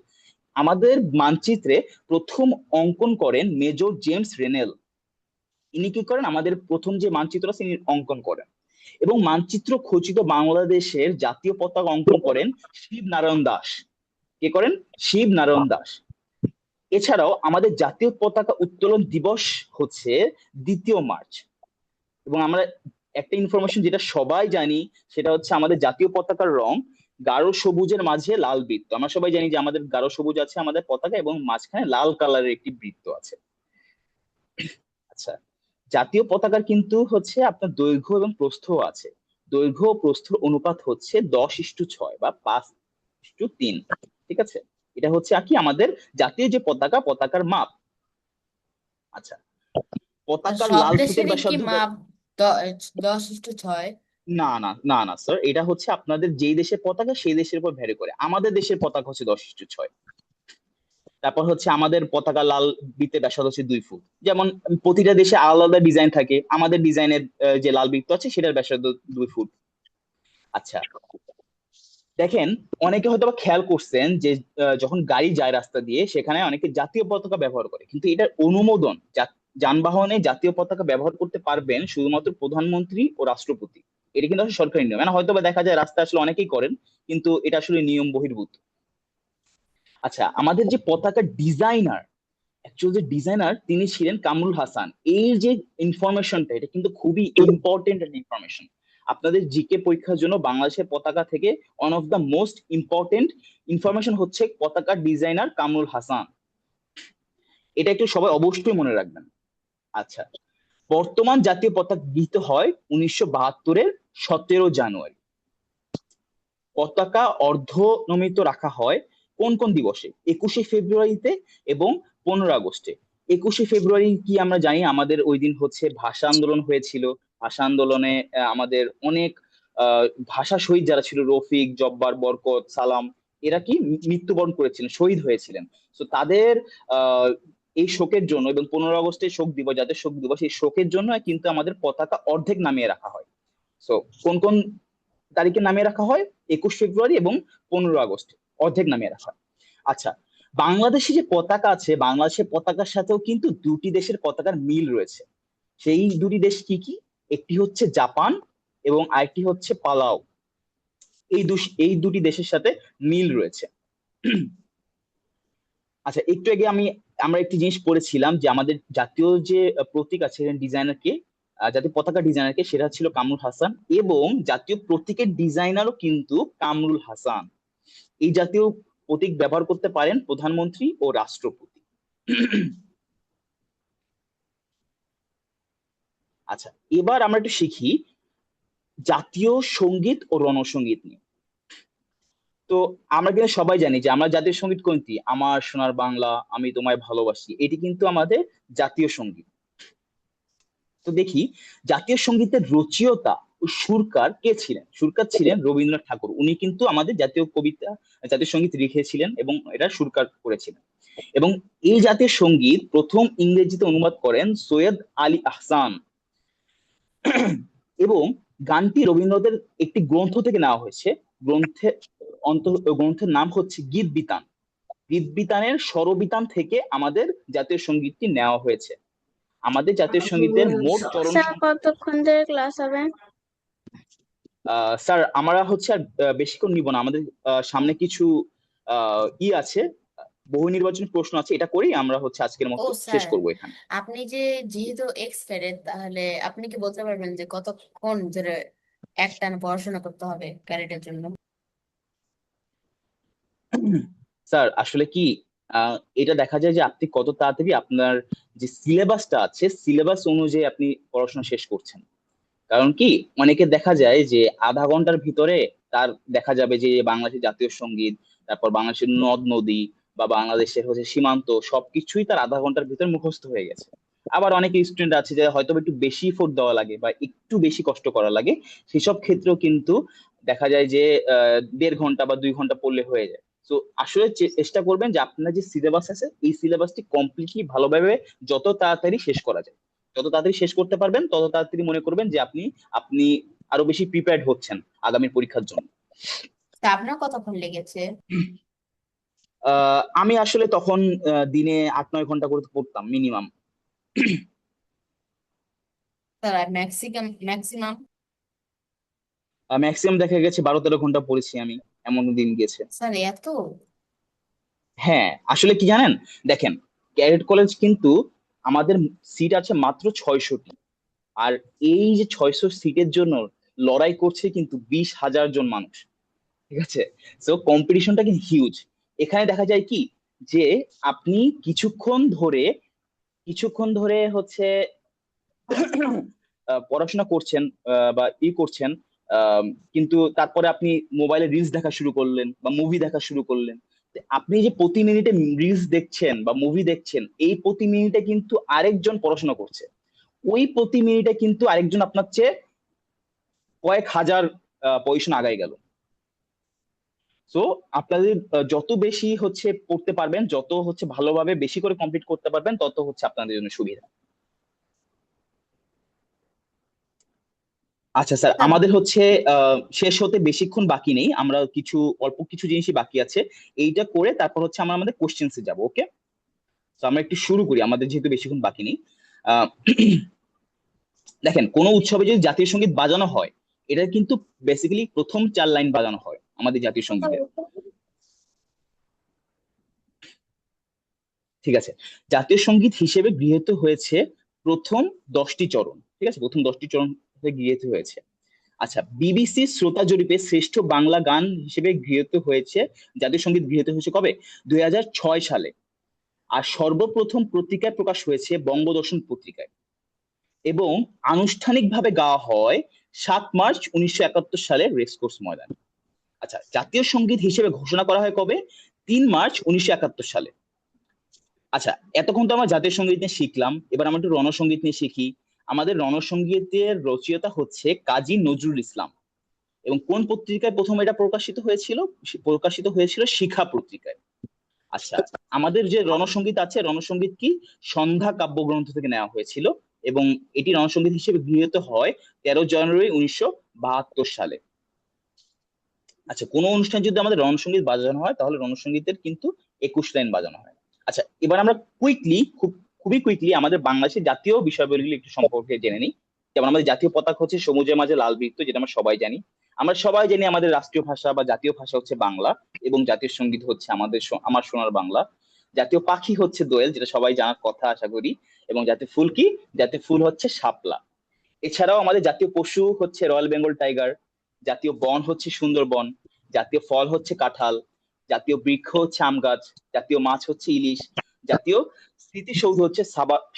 আমাদের মানচিত্রে প্রথম অঙ্কন করেন মেজর জেমস রেনেল। ইনি কি করেন, আমাদের প্রথম যে মানচিত্র আছে ইনি অঙ্কন করেন। এবং মানচিত্র খচিত বাংলাদেশের জাতীয় পতাকা অঙ্কন করেন শিব নারায়ণ দাস। কে করেন? শিব নারায়ণ দাস। এছাড়াও আমাদের জাতীয় পতাকা উত্তোলন দিবস হচ্ছে 2 মার্চ। এবং আমরা একটা ইনফরমেশন যেটা সবাই জানি, সেটা হচ্ছে আমাদের জাতীয় পতাকার রং গাঢ় সবুজের মাঝে লাল বৃত্ত। আমরা সবাই জানি যে আমাদের গাঢ় সবুজ আছে আমাদের পতাকা, এবং মাঝখানে লাল কালারের একটি বৃত্ত আছে। আচ্ছা, জাতীয় পতাকার কিন্তু হচ্ছে আপনার দৈর্ঘ্য এবং প্রস্থ আছে। দৈর্ঘ্য ও প্রস্থর অনুপাত হচ্ছে 10:6 বা 5:3। ঠিক আছে, এটা হচ্ছে আর কি আমাদের জাতীয় যে পতাকা, পতাকার মাপ। আচ্ছা, পতাকার সব লাল ফিতের দেশেরই কি ব্যাসার্ধ মাপ 10:6? না না না না স্যার, এটা হচ্ছে আপনাদের যেই দেশের পতাকা সেই দেশের উপর ভ্যারি করে। আমাদের দেশের পতাকা হচ্ছে 10:6। তারপর হচ্ছে আমাদের পতাকা লাল বৃত্তের ব্যাসার্ধ হচ্ছে 2 ফুট। যেমন প্রতিটা দেশে আলাদা ডিজাইন থাকে, আমাদের ডিজাইনের যে লাল বৃত্ত আছে সেটার ব্যাসার্ধ 2 ফুট। আচ্ছা, দেখেন, অনেকে হয়তো বা খেয়াল করছেন যে যখন গাড়ি যায় রাস্তা দিয়ে সেখানে অনেকে জাতীয় পতাকা ব্যবহার করে, কিন্তু এটার অনুমোদন যানবাহনে জাতীয় পতাকা ব্যবহার করতে পারবেন শুধুমাত্র প্রধানমন্ত্রী ও রাষ্ট্রপতি। এটা কিন্তু আসলে সরকারি নিয়ম, মানে হয়তো বা দেখা যায় রাস্তায় আসলে অনেকেই করেন, কিন্তু এটা আসলে নিয়ম বহির্ভূত। আচ্ছা, আমাদের যে পতাকা ডিজাইনার, অ্যাকচুয়াল যে ডিজাইনার তিনি ছিলেন কামরুল হাসান। এই যে ইনফরমেশনটা, এটা কিন্তু খুবই ইম্পর্টেন্ট একটা ইনফরমেশন। আপনাদের জিকে পরীক্ষার জন্য বাংলাদেশের পতাকা থেকে one of the most important information হচ্ছে পতাকার ডিজাইনার কামরুল হাসান। এটা একটু সবাই অবশ্যই মনে রাখবেন। আচ্ছা, বর্তমান জাতীয় পতাকা গৃহীত হয় 1972-এর 17 জানুয়ারি। পতাকা অর্ধনমিত রাখা হয় কোন কোন দিবসে? 21শে ফেব্রুয়ারিতে এবং 15 আগস্টে। 21শে ফেব্রুয়ারি কি আমরা জানি, আমাদের ওই দিন হচ্ছে ভাষা আন্দোলন হয়েছিল। ভাষা আন্দোলনে আমাদের অনেক আহ, ভাষা শহীদ যারা ছিল, রফিক, জব্বার, বরকত, সালাম, এরা কি মৃত্যুবরণ করেছিলেন, শহীদ হয়েছিলেন। তো তাদের আহ এই শোকের জন্য, এবং 15 আগস্টে শোক দিবস, যাদের শোক দিবস, এই শোকের জন্য কিন্তু আমাদের পতাকা অর্ধেক নামিয়ে রাখা হয়। সো কোন কোন তারিখে নামিয়ে রাখা হয়? 21 ফেব্রুয়ারি এবং 15 আগস্ট অর্ধেক নামিয়ে রাখা হয়। আচ্ছা, বাংলাদেশে যে পতাকা আছে, বাংলাদেশের পতাকার সাথেও কিন্তু দুটি দেশের পতাকার মিল রয়েছে। সেই দুটি দেশ কি কি? একটি হচ্ছে জাপান এবং আরেকটি হচ্ছে পালাও। এই দুটি দেশের সাথে মিল রয়েছে। আচ্ছা, একটু আগে আমরা একটি জিনিস পড়েছিলাম যে আমাদের জাতীয় যে প্রতীক আছে, ডিজাইনার কে, জাতীয় পতাকা ডিজাইনার কে, সেটা ছিল কামরুল হাসান। এবং জাতীয় প্রতীকের ডিজাইনারও কিন্তু কামরুল হাসান। এই জাতীয় প্রতীক ব্যবহার করতে পারেন প্রধানমন্ত্রী ও রাষ্ট্রপতি। আচ্ছা, এবার আমরা একটু শিখি জাতীয় সঙ্গীত ও রণসঙ্গীত নিয়ে। তো আমরা কিন্তু সবাই জানি যে আমরা জাতীয় সঙ্গীত কোনটি? আমার সোনার বাংলা, আমি তোমায় ভালোবাসি, এটি কিন্তু আমাদের জাতীয় সঙ্গীত। তো দেখি জাতীয় সঙ্গীতের রচয়িতা ও সুরকার কে ছিলেন। সুরকার ছিলেন রবীন্দ্রনাথ ঠাকুর। উনি কিন্তু আমাদের জাতীয় কবিতা, জাতীয় সঙ্গীত লিখেছিলেন এবং এটা সুরকার করেছিলেন। এবং এই জাতীয় সঙ্গীত প্রথম ইংরেজিতে অনুবাদ করেন সৈয়দ আলী আহসান। এবং গানটি রবীন্দ্রনাথের একটি গ্রন্থ থেকে নেওয়া হয়েছে। গ্রন্থের গ্রন্থের নাম হচ্ছে গীত বিতান। গীত বিতানের স্বরবিতান থেকে আমাদের জাতীয় সঙ্গীতটি নেওয়া হয়েছে। আমাদের জাতীয় সঙ্গীতের মোট চরণ স্যার সংখ্যা। কতক্ষণ ধরে ক্লাস হবে? স্যার আমরা হচ্ছে আর বেশিক্ষণ নিব না। আমাদের সামনে কিছু আছে, বহু নির্বাচনী প্রশ্ন আছে, এটা করেই আমরা হচ্ছে আজকের ও মতো শেষ স্যার, করবো এখানে। আপনি যে যেহেতু এক্সপার্ট, তাহলে আপনি কি বলতে পারবেন যে কতক্ষণ ধরে একটানা পড়াশোনা করতে হবে ক্যারেটের জন্য? স্যার আসলে কি, এটা দেখা যায় যে আপনি কত তাড়াতাড়ি আপনার যে সিলেবাসটা আছে সিলেবাস অনুযায়ী আপনি পড়াশোনা শেষ করছেন। কারণ কি, অনেকে দেখা যায় যে আধা ঘন্টার ভিতরে তার দেখা যাবে যে বাংলাদেশের জাতীয় সঙ্গীত, তারপর বাংলাদেশের নদ নদী বা বাংলাদেশের হচ্ছে সীমান্ত, সবকিছুই তার আধা ঘন্টার ভিতর মুখস্থ হয়ে গেছে। আবার অনেক স্টুডেন্ট আছে যে হয়তো একটু বেশি এফোর্ট দেওয়া লাগে বা একটু বেশি কষ্ট করা লাগে, সেসব ক্ষেত্রেও কিন্তু দেখা যায় যে 1.5 ঘন্টা বা 2 ঘন্টা পড়লে হয়ে যায়। তো আসলে চেষ্টা করবেন যে আপনার যে সিলেবাস আছে এই সিলেবাসটি কমপ্লিটলি ভালোভাবে যত তাড়াতাড়ি শেষ করা যায়। যত তাড়াতাড়ি শেষ করতে পারবেন তত তাড়াতাড়ি মনে করবেন যে আপনি আপনি আরো বেশি প্রিপেয়ার্ড হচ্ছেন আগামী পরীক্ষার জন্য। তা আপনার কতক্ষণ লেগেছে? আমি আসলে তখন দিনে 8-9 ঘন্টা করে পড়তাম minimum. Sir maximum maximum? Maximum দেখা গেছে 12-13 ঘন্টা পড়েছি আমি, এমন দিন গেছে। স্যার এত? হ্যাঁ, আসলে কি জানেন, দেখেন, ক্যাডেট কলেজ কিন্তু আমাদের সিট আছে মাত্র 600টি। আর এই যে 600 সিটের জন্য লড়াই করছে কিন্তু 20,000 জন মানুষ, ঠিক আছে? সো কম্পিটিশনটা কিন্তু হিউজ। এখানে দেখা যায় কি, যে আপনি কিছুক্ষণ ধরে হচ্ছে পড়াশোনা করছেন, বা করছেন, আহ, কিন্তু তারপরে আপনি মোবাইলে রিলস দেখা শুরু করলেন বা মুভি দেখা শুরু করলেন। তো আপনি যে প্রতি মিনিটে রিলস দেখছেন বা মুভি দেখছেন, এই প্রতি মিনিটে কিন্তু আরেকজন পড়াশোনা করছে। ওই প্রতি মিনিটে কিন্তু আরেকজন আপনার চেয়ে কয়েক হাজার পজিশন আগায় গেল। সো আপনাদের যত বেশি হচ্ছে পড়তে পারবেন, যত হচ্ছে ভালোভাবে বেশি করে কমপ্লিট করতে পারবেন, তত হচ্ছে আপনাদের জন্য সুবিধা। আচ্ছা স্যার, স্যার আমাদের হচ্ছে শেষ হতে বেশিক্ষণ বাকি নেই, আমরা অল্প কিছু জিনিসই বাকি আছে। এইটা করে তারপর হচ্ছে আমরা আমাদের কোশ্চেন্সে যাব, ওকে? তো আমরা একটু শুরু করি, আমাদের যেহেতু বেশিক্ষণ বাকি নেই। আহ, দেখেন, কোনো উৎসবে যদি জাতীয় সঙ্গীত বাজানো হয়, এটা কিন্তু বেসিক্যালি প্রথম 4 লাইন বাজানো হয় আমাদের জাতীয় সঙ্গীতের। ঠিক আছে? জাতীয় সঙ্গীত হিসেবে গৃহীত হয়েছে প্রথম 10টি চরণ, ঠিক আছে, প্রথম 10টি চরণ গৃহীত হয়েছে। আচ্ছা, বিবিসি শ্রোতা জরিপে শ্রেষ্ঠ বাংলা গান হিসেবে গৃহীত হয়েছে, জাতীয় সঙ্গীত গৃহীত হয়েছে কবে? 2006 সালে। আর সর্বপ্রথম পত্রিকায় প্রকাশ হয়েছে বঙ্গদর্শন পত্রিকায়, এবং আনুষ্ঠানিকভাবে গাওয়া হয় 7 মার্চ 1971 সালে রেসকোর্স ময়দানে। আচ্ছা, জাতীয় সঙ্গীত হিসেবে ঘোষণা করা হয় কবে? 3 মার্চ 1971 সালে। আচ্ছা, এতক্ষণ তো আমরা জাতীয় সঙ্গীত নিয়ে শিখলাম, এবার আমরা একটু রণসঙ্গীত নিয়ে শিখি। আমাদের রণসঙ্গীতের রচয়িতা হচ্ছে কাজী নজরুল ইসলাম। এবং কোন পত্রিকায় প্রথম এটা প্রকাশিত হয়েছিল শিখা পত্রিকায়। আচ্ছা, আমাদের যে রণসঙ্গীত আছে, রণসঙ্গীত কি সন্ধ্যা কাব্যগ্রন্থ থেকে নেওয়া হয়েছিল, এবং এটি রণসঙ্গীত হিসেবে গৃহীত হয় 13 জানুয়ারি 1972 সালে। আচ্ছা, কোনো অনুষ্ঠান যদি আমাদের রণসঙ্গীত বাজানো হয়, তাহলে রণসঙ্গীতের কিন্তু 21 লাইন বাজানো হয়। আচ্ছা, এবার আমরা খুবই কুইকলি আমাদের বাংলাদেশের জাতীয় বিষয়বস্তুগুলি একটু সম্পর্কে জেনে নিই। যেমন আমাদের জাতীয় পতাকা হচ্ছে সবুজের মাঝে লাল বৃত্ত, যেটা আমরা সবাই জানি। আমরা সবাই জানি আমাদের রাষ্ট্রীয় ভাষা বা জাতীয় ভাষা হচ্ছে বাংলা, এবং জাতীয় সঙ্গীত হচ্ছে আমার সোনার বাংলা। জাতীয় পাখি হচ্ছে দোয়েল, যেটা সবাই জানার কথা আশা করি। এবং জাতীয় ফুল কি? জাতীয় ফুল হচ্ছে শাপলা। এছাড়াও আমাদের জাতীয় পশু হচ্ছে রয়্যাল বেঙ্গল টাইগার। জাতীয় বন হচ্ছে সুন্দরবন। জাতীয় ফল হচ্ছে কাঁঠাল। জাতীয় বৃক্ষ হচ্ছে আম গাছ। জাতীয় মাছ হচ্ছে ইলিশ। জাতীয় স্মৃতিসৌধ হচ্ছে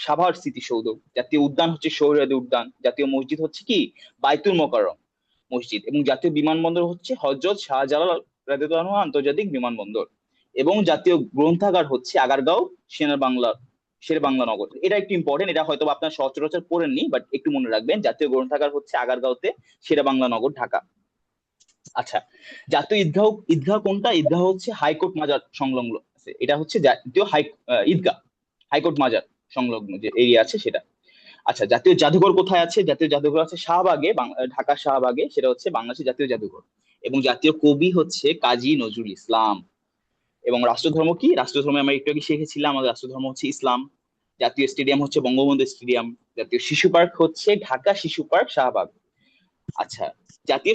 সাভার স্মৃতিসৌধ। জাতীয় উদ্যান হচ্ছে সোহরাওয়ার্দী উদ্যান। জাতীয় মসজিদ হচ্ছে কি? বাইতুল মোকাররম মসজিদ। এবং জাতীয় বিমানবন্দর হচ্ছে হযরত শাহজালাল রাদিয়াল্লাহু আনহু আন্তর্জাতিক বিমানবন্দর। এবং জাতীয় গ্রন্থাগার হচ্ছে আগারগাঁও শের বাংলা নগর। এটা একটু ইম্পর্টেন্ট, এটা হয়তো আপনার সচরাচর পড়েননি, বাট একটু মনে রাখবেন, জাতীয় গ্রন্থাগার হচ্ছে আগারগাঁওতে, শের বাংলা নগর, ঢাকা। আচ্ছা, জাতীয় ঈদগাহ কোনটা? ঈদগাহ হচ্ছে হাইকোর্ট মাজার সংলগ্ন আছে, এটা হচ্ছে জাতীয় ঈদগাহ, হাইকোর্ট মাজার সংলগ্ন যে এরিয়া আছে সেটা। আচ্ছা, জাতীয় জাদুঘর কোথায় আছে? জাতীয় জাদুঘর আছে শাহবাগে, ঢাকা শাহবাগে, সেটা হচ্ছে বাংলাদেশের জাতীয় জাদুঘর। এবং জাতীয় কবি হচ্ছে কাজী নজরুল ইসলাম। এবং রাষ্ট্রধর্ম কি? রাষ্ট্রধর্ম আমরা একটু আগে শিখেছিলাম, আমাদের রাষ্ট্রধর্ম হচ্ছে ইসলাম। জাতীয় স্টেডিয়াম হচ্ছে বঙ্গবন্ধু স্টেডিয়াম। জাতীয় শিশু পার্ক হচ্ছে ঢাকা শিশু পার্ক শাহবাগ। আচ্ছা, জাতীয়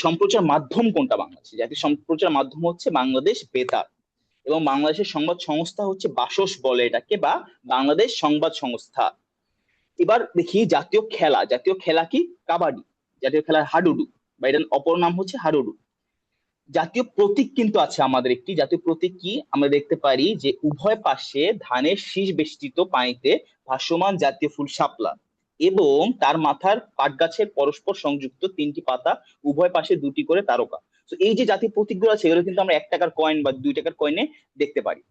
সম্প্রচার মাধ্যম কোনটা বাংলাদেশে? জাতীয় সম্প্রচার মাধ্যম হচ্ছে বাংলাদেশ বেতার। এবং বাংলাদেশের সংবাদ সংস্থা হচ্ছে বাসস বলে এটাকে, বা বাংলাদেশ সংবাদ সংস্থা। এবার দেখি জাতীয় খেলা কি? কাবাডি। জাতীয় খেলা হাডুডু, বা এটার অপর নাম হচ্ছে হাডুডু। জাতীয় প্রতীক কিন্তু আছে আমাদের একটি। জাতীয় প্রতীক কি? আমরা দেখতে পারি যে উভয় পাশে ধানের শীষ বেষ্টিত পানিতে ভাসমান জাতীয় ফুল শাপলা, এবং তার মাথার পাট গাছের পরস্পর সংযুক্ত 3টি পাতা, উভয় পাশে 2টি করে তারকা। তো এই যে জাতীয় প্রতীকগুলো আছে, এগুলো কিন্তু আমরা 1 টাকার কয়েন বা 2 টাকার কয়েনে দেখতে পারি।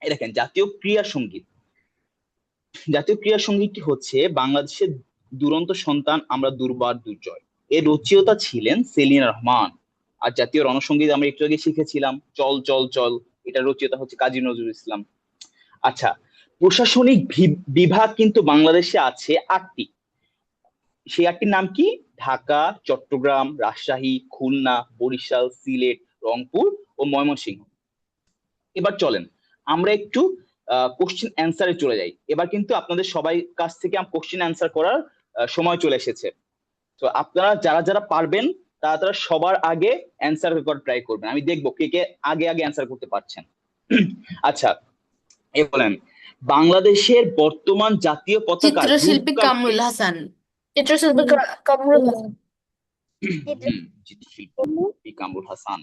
এই দেখেন, জাতীয় ক্রীড়া সঙ্গীত। জাতীয় ক্রীড়া সঙ্গীতটি হচ্ছে বাংলাদেশের দুরন্ত সন্তান আমরা দুর্বার দুর্জয়, এর রচয়িতা ছিলেন সেলিনা রহমান। আর জাতীয় রণসঙ্গীত আমরা একটু আগে শিখেছিলাম, চল চল চল, এটা রচয়িতা হচ্ছে কাজী নজরুল ইসলাম। আচ্ছা, প্রশাসনিক বিভাগ কিন্তু বাংলাদেশে আছে 8টি। সেই 8টির নাম কি? ঢাকা, চট্টগ্রাম, রাজশাহী, খুলনা, বরিশাল, সিলেট, রংপুর ও ময়মনসিংহ। এবার চলেন আমরা একটু কোশ্চেন অ্যান্সারে চলে যাই। এবার কিন্তু আপনাদের সবাই কাছ থেকে কোশ্চেন অ্যান্সার করার সময় চলে এসেছে। তো আপনারা যারা যারা পারবেন তারা সবার আগে অ্যান্সার করার ট্রাই করবেন। আমি দেখবো কে কে আগে আগে অ্যান্সার করতে পারছেন। আচ্ছা, এ বলেন বাংলাদেশের বর্তমান জাতীয় পতাকার চিত্রশিল্পী রূপকার কে? কামরুল হাসান। চিত্রশিল্পী কামরুল হাসান। চিত্রশিল্পী কামরুল হাসান।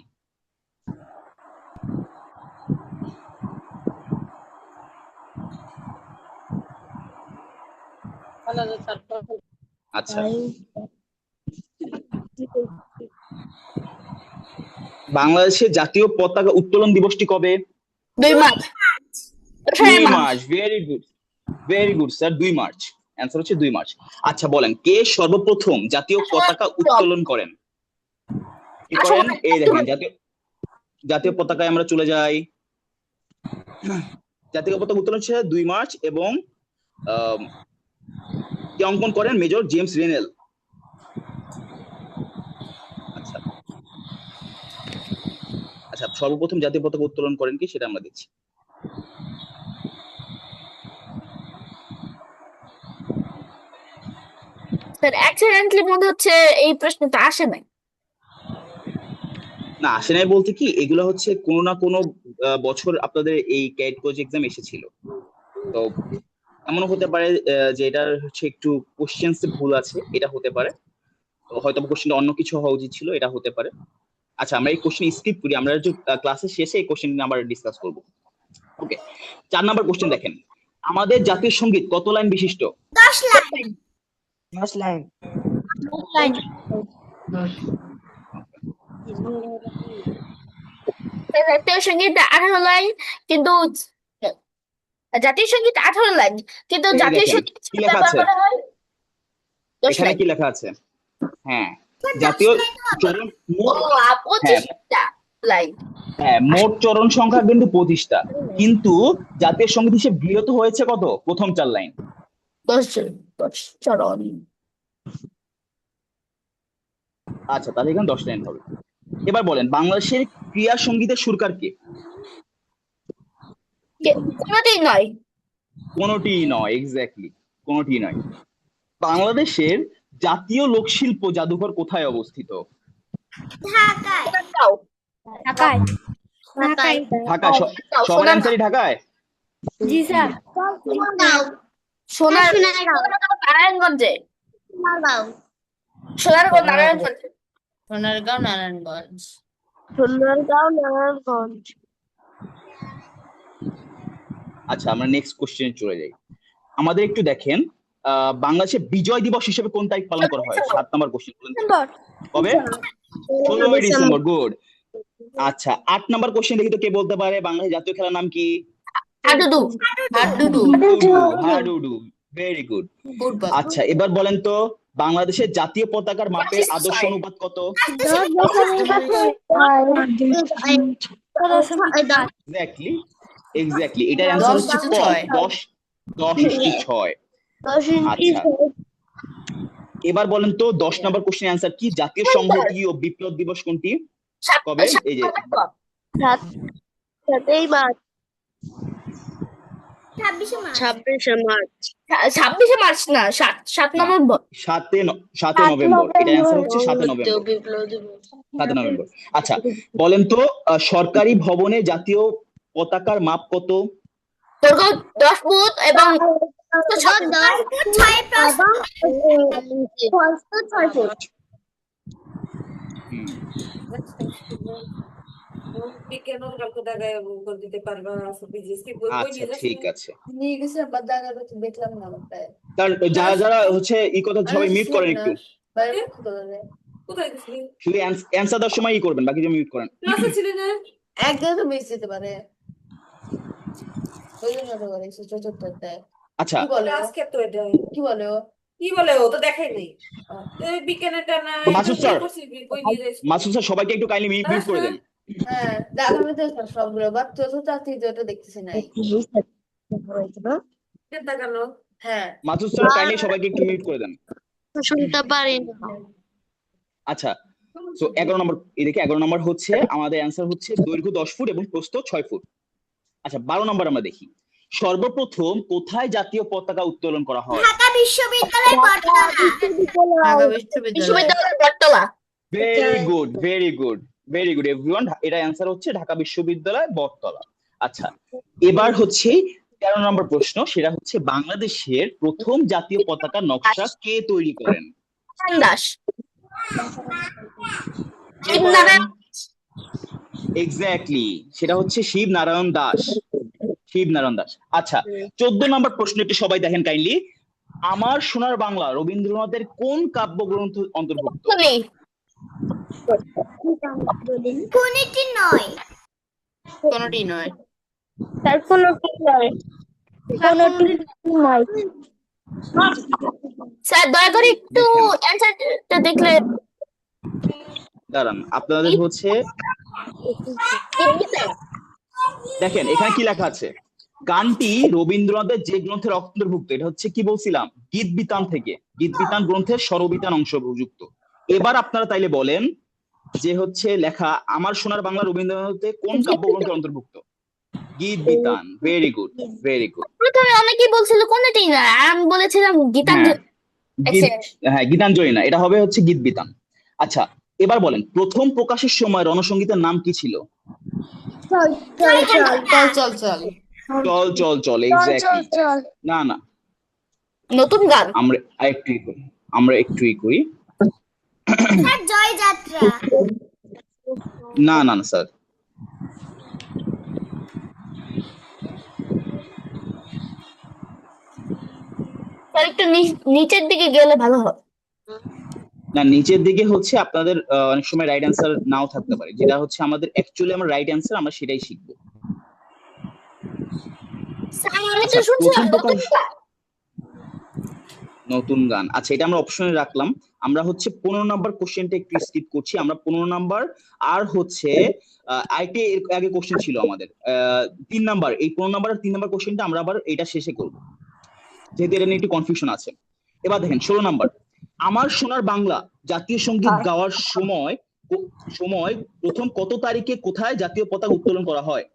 আচ্ছা, বাংলাদেশের জাতীয় পতাকা উত্তোলন দিবসটি কবে? 2 March. 2 March. Very good, very good sir, 2 March. Answer হচ্ছে 2 মার্চ। আচ্ছা বলেন কে সর্বপ্রথম জাতীয় পতাকা উত্তোলন করেন? কি করেন? এই দেখেন জাতীয় পতাকায় আমরা চলে যাই। জাতীয় পতাকা উত্তোলন হচ্ছে 2 মার্চ এবং কে অঙ্কন করেন? Major James Rennell. আচ্ছা আচ্ছা, সর্বপ্রথম জাতীয় পতাকা উত্তোলন করেন কি সেটা আমরা দেখছি। স্যার অ্যাক্সিডেন্টলি মনে হচ্ছে এই প্রশ্নটা আসে নাই। না, আসে নাই বলতে কি এগুলো হচ্ছে কোনো না কোনো বছর আপনাদের এই ক্যাট কোচ এক্সাম এসেছিল। তো এমনও হতে পারে যে এটার হচ্ছে একটু কোশ্চেন্স ভুল আছে, এটা হতে পারে। তো হয়তো কোশ্চেনটা অন্য কিছু হওয়া উচিত ছিল, এটা হতে পারে। আচ্ছা, আমরা এই কোশ্চেন স্কিপ করি, আমরা ক্লাসের শেষে এই কোশ্চেন নিয়ে আবার ডিসকাস করব। ওকে, 4 নাম্বার কোশ্চেন দেখেন, আমাদের জাতীয় সঙ্গীত কত লাইন বিশিষ্ট? 10 লাইন। 10 লাইন। জাতীয় সঙ্গীত 18 লাইন, কিন্তু জাতীয় সঙ্গীত 18 লাইন, কিন্তু এই জাতীয় দেখেন, সঙ্গীত কি লেখা ব্যবহার আছে? করা হয় 10 এখানে লাইন। কি লেখা আছে? হ্যাঁ, জাতীয় চরণ ও, মোট, হ্যাঁ 25টা লাইন। হ্যাঁ, মোট চরণ সংখ্যা কিন্তু 25টা, কিন্তু জাতীয় সঙ্গীত হিসেবে গৃহীত হয়েছে কত? প্রথম 4 লাইন। 10 চরণ। আচ্ছা, তাহলে এখানে 10 লাইন হবে। এবার বলেন বাংলাদেশের ক্রীড়া সঙ্গীতের সুরকার কে? কোনোটাই নয়। কোনটি নয়, এক্স্যাক্টলি কোনটি নয়। বাংলাদেশের জাতীয় লোকশিল্প জাদুঘর কোথায় অবস্থিত? ঢাকায়। ঢাকায়। ঢাকায়। ঢাকায়। সবার অ্যান্সারই ঢাকায়? জি স্যার। নারায়ণগঞ্জে। সোনারগঞ্জ, নারায়ণগঞ্জে। সোনারগাঁও, নারায়ণগঞ্জ। নারায়ণগঞ্জ। আচ্ছা, আমরা নেক্সট কোশ্চেনে চলে যাই। আমাদের একটু দেখেন বাংলাদেশে বিজয় দিবস হিসেবে কোন তারিখ পালন করা হয়? 7 নম্বর কোশ্চেন। কবে? 16 ডিসেম্বর। গুড। আচ্ছা, 8 নম্বর কোশ্চেন দেখি তো কে বলতে পারে বাংলাদেশের জাতীয় খেলার নাম কি? হাডুডু। হাডুডু। হাডুডু। Very good. ফুটবল। আচ্ছা, এবার বলেন তো বাংলাদেশের জাতীয় পতাকার মাপের আদর্শ অনুপাত কত? এক্স্যাক্টলি, এক্স্যাক্টলি, এটার অ্যান্সার হচ্ছে 10:6। আচ্ছা, এবার বলেন তো 10 নম্বর কোশ্চেন অ্যান্সার কি? জাতীয় সংহতি ও বিপ্লব দিবস কোনটি? কবে? এই যে 7ই মার্চ। 26শে মার্চ না, 7 নভেম্বর। 7 নভেম্বর। এটা অ্যান্সার হচ্ছে 7 নভেম্বর। 7 নভেম্বর। আচ্ছা, বলেন তো সরকারি ভবনে জাতীয় পতাকার মাপ কত? দৈর্ঘ্য 10 ফুট এবং 6 ফুট। হুম, আচ্ছা, ঠিক আছে। নিয়ে গেছে আবার জায়গাটা তো দেখলাম না ওটায়। তার যারা যারা হচ্ছে এই কথা সবাই মিউট করেন একটু, বাইরে কোথায় গেছিলি? শুধু অ্যান্সার দেওয়ার সময় করবেন, বাকি যে মিউট করেন। ক্লাসে ছিলি না? একদিন তো মিস যেতে পারে। ওই জন্য তো বলেছি চতুর্থটায়। আচ্ছা, কি বলে আজকে তো এটা কি বলে ও? কি বলে ও তো দেখাই নেই এই বিজ্ঞানেরটা না মাসুদ স্যার, বই দিয়ে যাইছি মাসুদ স্যার সবাইকে একটু কাইন্ডলি মিউট করে দেন। হ্যাঁ আমি তো সবগুলো বাট চতুর্থ আর তৃতীয়টা দেখতেছি নাই। কেন হ্যাঁ মাসুদ স্যার কাইন্ডলি সবাইকে একটু মিউট করে দেন। শুনতে পারি না। আচ্ছা, তো 11 নম্বর, এদিকে 11 নম্বর হচ্ছে আমাদের অ্যান্সার হচ্ছে দৈর্ঘ্য 10 ফুট এবং প্রস্থ 6 ফুট। আচ্ছা, 12 নম্বর আমরা দেখি। সর্বপ্রথম কোথায় জাতীয় পতাকা উত্তোলন করা হয়? ঢাকা বিশ্ববিদ্যালয় বটতলা। ঢাকা বিশ্ববিদ্যালয়। বিশ্ববিদ্যালয় বটতলা। Very good, very good, very good everyone. এটা অ্যান্সার হচ্ছে ঢাকা বিশ্ববিদ্যালয় বটতলা। আচ্ছা, এবার হচ্ছে 13 নম্বর প্রশ্ন, সেটা হচ্ছে বাংলাদেশের প্রথম জাতীয় পতাকা নকশা কে তৈরি করেন? দাস। কে করেন? এক্স্যাক্টলি, সেটা হচ্ছে শিবনারায়ণ দাস। শিবনারায়ণ দাস। আচ্ছা, 14 নম্বর প্রশ্ন একটু সবাই দেখেন কাইন্ডলি। আমার সোনার বাংলা রবীন্দ্রনাথের কোন কাব্যগ্রন্থ অন্তর্ভুক্ত? শুনি। কোনটি নয়। কোনটি নয়। স্যার কোনটি নয়। কোনটি নয়। স্যার দয়া করে একটু দেখেন, অ্যান্সারটা দেখলে। দাঁড়ান, আপনাদের হচ্ছে দেখেন এখানে কি লেখা আছে। গানটি রবীন্দ্রনাথের যে গ্রন্থের অন্তর্ভুক্ত, এটা হচ্ছে কি বলছিলাম, গীত বিতান থেকে, গীত বিতান গ্রন্থের স্বরবিতান অংশযুক্ত। এবার আপনারা তাইলে বলেন যে হচ্ছে লেখা আমার সোনার বাংলা রবীন্দ্রনাথের কোন কাব্যগ্রন্থের অন্তর্ভুক্ত? Geet Bitan. Very good, very good. প্রথমে অনেকেই বলছিল কোনটি না, আর আমি বলেছিলাম হ্যাঁ, গীতাঞ্জলি। গীত, হ্যাঁ গীতাঞ্জলি না, এটা হবে হচ্ছে গীত বিতান। আচ্ছা, এবার বলেন প্রথম প্রকাশের সময় রণসঙ্গীতের নাম কি ছিল? চল চল চল। চল চল চল, এক্স্যাক্টলি। না না, নতুন গান। আমরা একটু করি, আমরা একটু করি। স্যার জয়যাত্রা। না না না স্যার, স্যার একটু নিচের দিকে গেলে ভালো হয়। না, নিচের দিকে হচ্ছে আপনাদের অনেক সময় রাইট অ্যান্সার নাও থাকতে পারে, যেটা হচ্ছে আমাদের অ্যাকচুয়ালি আমরা রাইট অ্যান্সার আমরা সেটাই শিখবো। স্যার আমি তো আচ্ছা, শুনছিলাম প্রথম প্রকাশ নতুন গান। নতুন গান। আচ্ছা, এটা আমরা অপশনে রাখলাম। আমরা হচ্ছে 15 নম্বর কোশ্চেনটা একটু স্কিপ করছি। আমরা 15 নম্বর আর হচ্ছে আইটি এর আগে কোশ্চেন ছিল আমাদের 3 নম্বর, এই 15 নম্বর আর 3 নম্বর কোশ্চেনটা আমরা আবার এটা শেষে করবো, যেহেতু এটা নিয়ে একটু কনফিউশন আছে। এবার দেখেন 16 নম্বর, আমার সোনার বাংলা জাতীয় সঙ্গীত গাওয়ার সময় প্রথম কত তারিখে কোথায় জাতীয় পতাকা উত্তোলন করা হয়?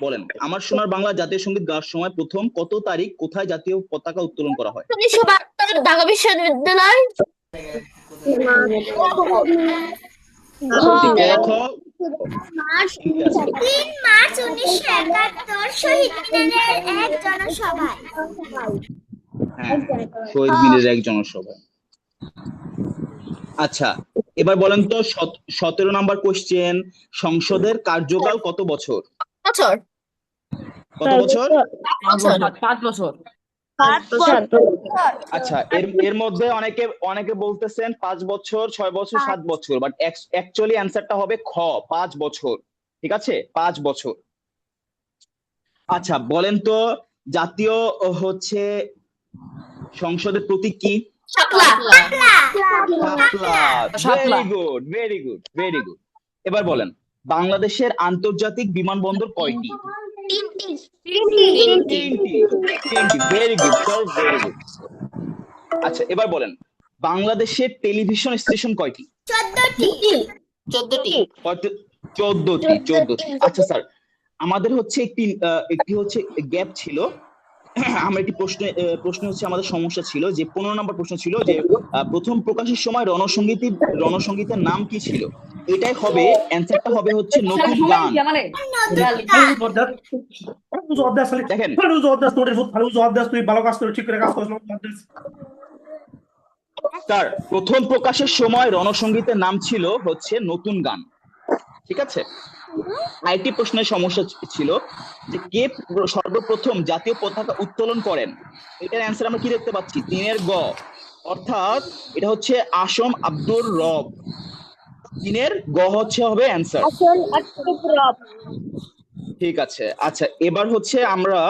বলেন, আমার সোনার বাংলা জাতীয় সঙ্গীত গাওয়ার সময় প্রথম কত তারিখ কোথায় জাতীয় পতাকা উত্তোলন করা হয়? 1972 ঢাকা বিশ্ববিদ্যালয়। ঠিক আছে, মার্চ ঠিক আছে। 3 মার্চ 1971 শহীদ মিনারের এক জনসভায়। হ্যাঁ, শহীদ মিনারের এক জনসভায়। আচ্ছা, এবার বলেন তো 17 নম্বর কোশ্চেন, সংসদের কার্যকাল কত বছর? বছর। কত বছর? 5 বছর। আচ্ছা, এর এর মধ্যে অনেকে অনেকে বলতেছেন 5 বছর, 6 বছর, 7 বছর, বাট অ্যাকচুয়ালি অ্যান্সারটা হবে খ, 5 বছর। ঠিক আছে, 5 বছর। আচ্ছা, বলেন তো জাতীয় হচ্ছে সংসদের প্রতীক কি? শাপলা। শাপলা। Very good, very good, very good. এবার বলেন বাংলাদেশের আন্তর্জাতিক বিমানবন্দর কয়টি? তিনটি। তিনটি, very good sir, very good. আচ্ছা, এবার বলেন বাংলাদেশের টেলিভিশন স্টেশন কয়টি? 14টি। 14টি। আচ্ছা স্যার, আমাদের হচ্ছে একটি হচ্ছে গ্যাপ ছিল। আমরা একটি প্রশ্ন হচ্ছে আমাদের সমস্যা ছিল যে 15 নম্বর প্রশ্ন ছিল যে প্রথম প্রকাশের সময় রণসঙ্গীতের নাম কি ছিল? এটাই হবে অ্যান্সারটা হবে হচ্ছে নতুন গান। দেখেন স্যার, প্রথম প্রকাশের সময় রণসঙ্গীতের নাম ছিল হচ্ছে নতুন গান। ঠিক আছে, আইটি প্রশ্নের সমস্যা ছিল যে কে সর্বপ্রথম জাতীয় পতাকা উত্তোলন করেন? এটার অ্যান্সার আমরা কি দেখতে পাচ্ছি, 3 গ, অর্থাৎ এটা হচ্ছে আসম আব্দুর রব। 3 গ হচ্ছে হবে অ্যান্সার। ঠিক আছে। আচ্ছা, এবার হচ্ছে আমরা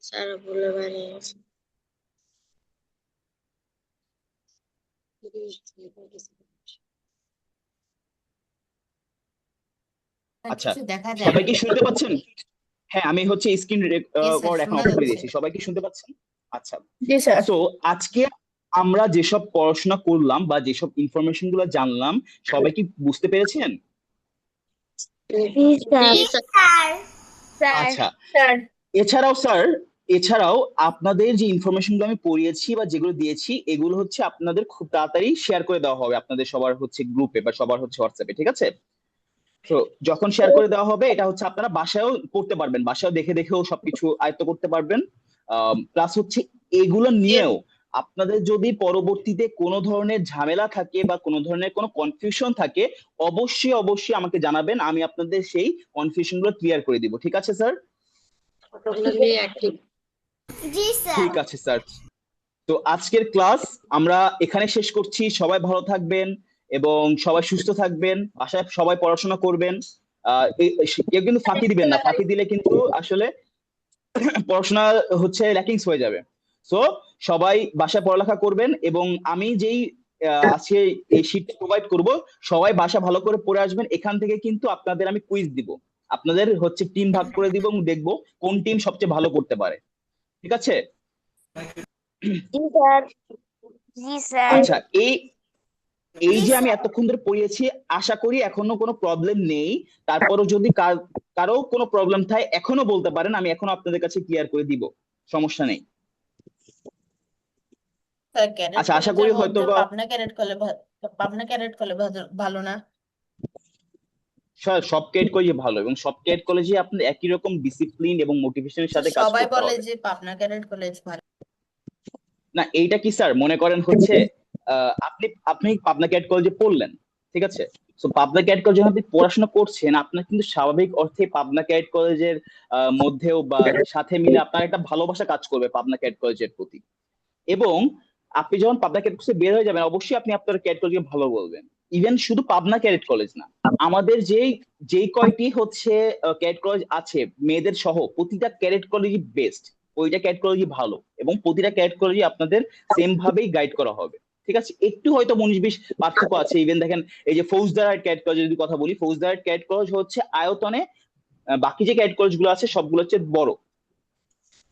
স্যার বলে বানিয়েছে। আচ্ছা, কিছু দেখা যায় সবাই না। কি শুনতে পাচ্ছেন? হ্যাঁ, আমি হচ্ছে স্ক্রিন Yes, sir, রেকর্ড এখন শোনা অফ করে যাচ্ছে। দিয়েছি। সবাই কি শুনতে পাচ্ছেন? আচ্ছা, জি স্যার। সো আজকে আমরা যেসব পড়াশোনা করলাম বা যেসব ইনফরমেশন গুলো জানলাম, সবাই কি বুঝতে পেরেছেন? জি স্যার। স্যার। আচ্ছা, স্যার। এছাড়াও আপনাদের যে ইনফরমেশন গুলো আমি পড়িয়েছি বা যেগুলো দিয়েছি, এগুলো হচ্ছে আপনাদের খুব তাড়াতাড়ি শেয়ার করে দেওয়া হবে আপনাদের সবার হচ্ছে গ্রুপে বা সবার হচ্ছে হোয়াটসঅ্যাপে, ঠিক আছে? তো যখন শেয়ার করে দেওয়া হবে, এটা হচ্ছে আপনারা বাসায়ও পড়তে পারবেন, বাসায়ও দেখে দেখেও সবকিছু আয়ত্ত করতে পারবেন। প্লাস হচ্ছে এগুলো নিয়েও আপনাদের যদি পরবর্তীতে কোনো ধরনের ঝামেলা থাকে বা কোনো ধরনের কোনো কনফিউশন থাকে, অবশ্যই অবশ্যই আমাকে জানাবেন, আমি আপনাদের সেই কনফিউশন গুলো ক্লিয়ার করে দিব, ঠিক আছে স্যার? ঠিক আছে স্যার। তো আজকের ক্লাস আমরা এখানে শেষ করছি। সবাই ভালো থাকবেন এবং সবাই সুস্থ থাকবেন, বাসায় সবাই পড়াশোনা করবেন। কেউ কিন্তু ফাঁকি দিবেন না, ফাঁকি দিলে কিন্তু আসলে পড়াশোনা হচ্ছে ল্যাকিংস হয়ে যাবে। সো সবাই বাসায় পড়ালেখা করবেন এবং আমি যেই আজকে এই শীট প্রোভাইড করব, সবাই বাসা ভালো করে পড়ে আসবেন। এখান থেকে কিন্তু আপনাদের আমি কুইজ দিব, আপনাদের হচ্ছে টিম ভাগ করে দিব এবং দেখবো কোন টিম সবচেয়ে ভালো করতে পারে, ঠিক আছে? জি স্যার। জি স্যার। আচ্ছা, এই এই যে আমি এতক্ষণ ধরে পড়িয়েছি, আশা করি এখনো কোনো প্রবলেম নেই। তারপরও যদি কারো কোনো প্রবলেম থাকে এখনো বলতে পারেন, আমি এখনো আপনাদের কাছে ক্লিয়ার করে দিব, সমস্যা নেই। স্যার, ক্যাডেট আচ্ছা, আশা কলেজের করি হয়তো মধ্যে বা পাবনা ক্যাডেট কলেজ ভালো না? সব ক্যাডেট কলেজে ভালো এবং সব ক্যাডেট কলেজে আপনার একই রকম ডিসিপ্লিন এবং মোটিভেশনের সাথে কাজ সবাই করতে বলে হবে। যে পাবনা ক্যাডেট কলেজ ভালো। না, এইটা কি স্যার মনে করেন হচ্ছে আপনি আপনি পাবনা ক্যাডেট কলেজে পড়লেন, ঠিক আছে? তো পাবনা ক্যাডেট কলেজে যখন আপনি পড়াশোনা করছেন, আপনার কিন্তু স্বাভাবিক অর্থে পাবনা ক্যাডেট কলেজের মধ্যেও বা সাথে মিলে আপনার একটা ভালোবাসা কাজ করবে পাবনা ক্যাডেট কলেজের প্রতি। এবং আপনি যখন পাবনা ক্যাডেট কলেজে বের হয়ে যাবেন, অবশ্যই আপনি আপনার ক্যাডেট কলেজকে ভালো বলবেন। ইভেন শুধু পাবনা ক্যাডেট কলেজ না, আমাদের যেই কয়টি হচ্ছে ক্যাডেট কলেজ আছে মেয়েদের সহ, প্রতিটা ক্যাডেট কলেজই বেস্ট, ওইটা ক্যাডেট কলেজই ভালো এবং প্রতিটা ক্যাডেট কলেজই আপনাদের সেম ভাবেই গাইড করা হবে, ঠিক আছে? একটু হয়তো 19-20 পার্থক্য আছে। ইভেন দেখেন, এই যে ফৌজদার ক্যাডেট কলেজের যদি কথা বলি, ফৌজদার ক্যাডেট কলেজ হচ্ছে আয়তনে বাকি যে ক্যাডেট কলেজ গুলো আছে সবগুলো হচ্ছে বড়।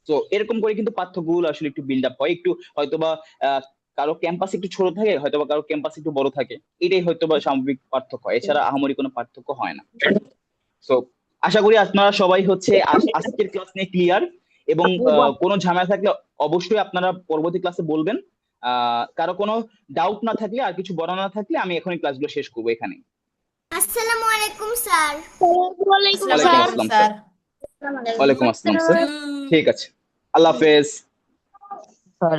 তো এরকম করে কিন্তু পার্থক্যগুলো আসলে একটু বিল্ড আপ হয়, একটু হয়তোবা কারো ক্যাম্পাস একটু ছোট থাকে, হয়তোবা কারো ক্যাম্পাস একটু বড় থাকে, এটাই হয়তোবা সামগ্রিক পার্থক্য, এছাড়া আহামরি কোনো পার্থক্য হয় না। তো আশা করি আপনারা সবাই হচ্ছে আজকের ক্লাস নিয়ে ক্লিয়ার এবং কোনো ঝামেলা থাকলে অবশ্যই আপনারা পরবর্তী ক্লাসে বলবেন। কারো কোনো ডাউট না থাকলে, আর কিছু বলা না থাকলে, আমি এখনই ক্লাসগুলো শেষ করবো এখানে। আসসালামু আলাইকুম স্যার। ওয়ালাইকুম ওয়ালাইকুম স্যার। আসসালাম স্যার। ওয়ালাইকুম আসসালাম স্যার। ঠিক আছে, আল্লাহ হাফেজ। স্যার।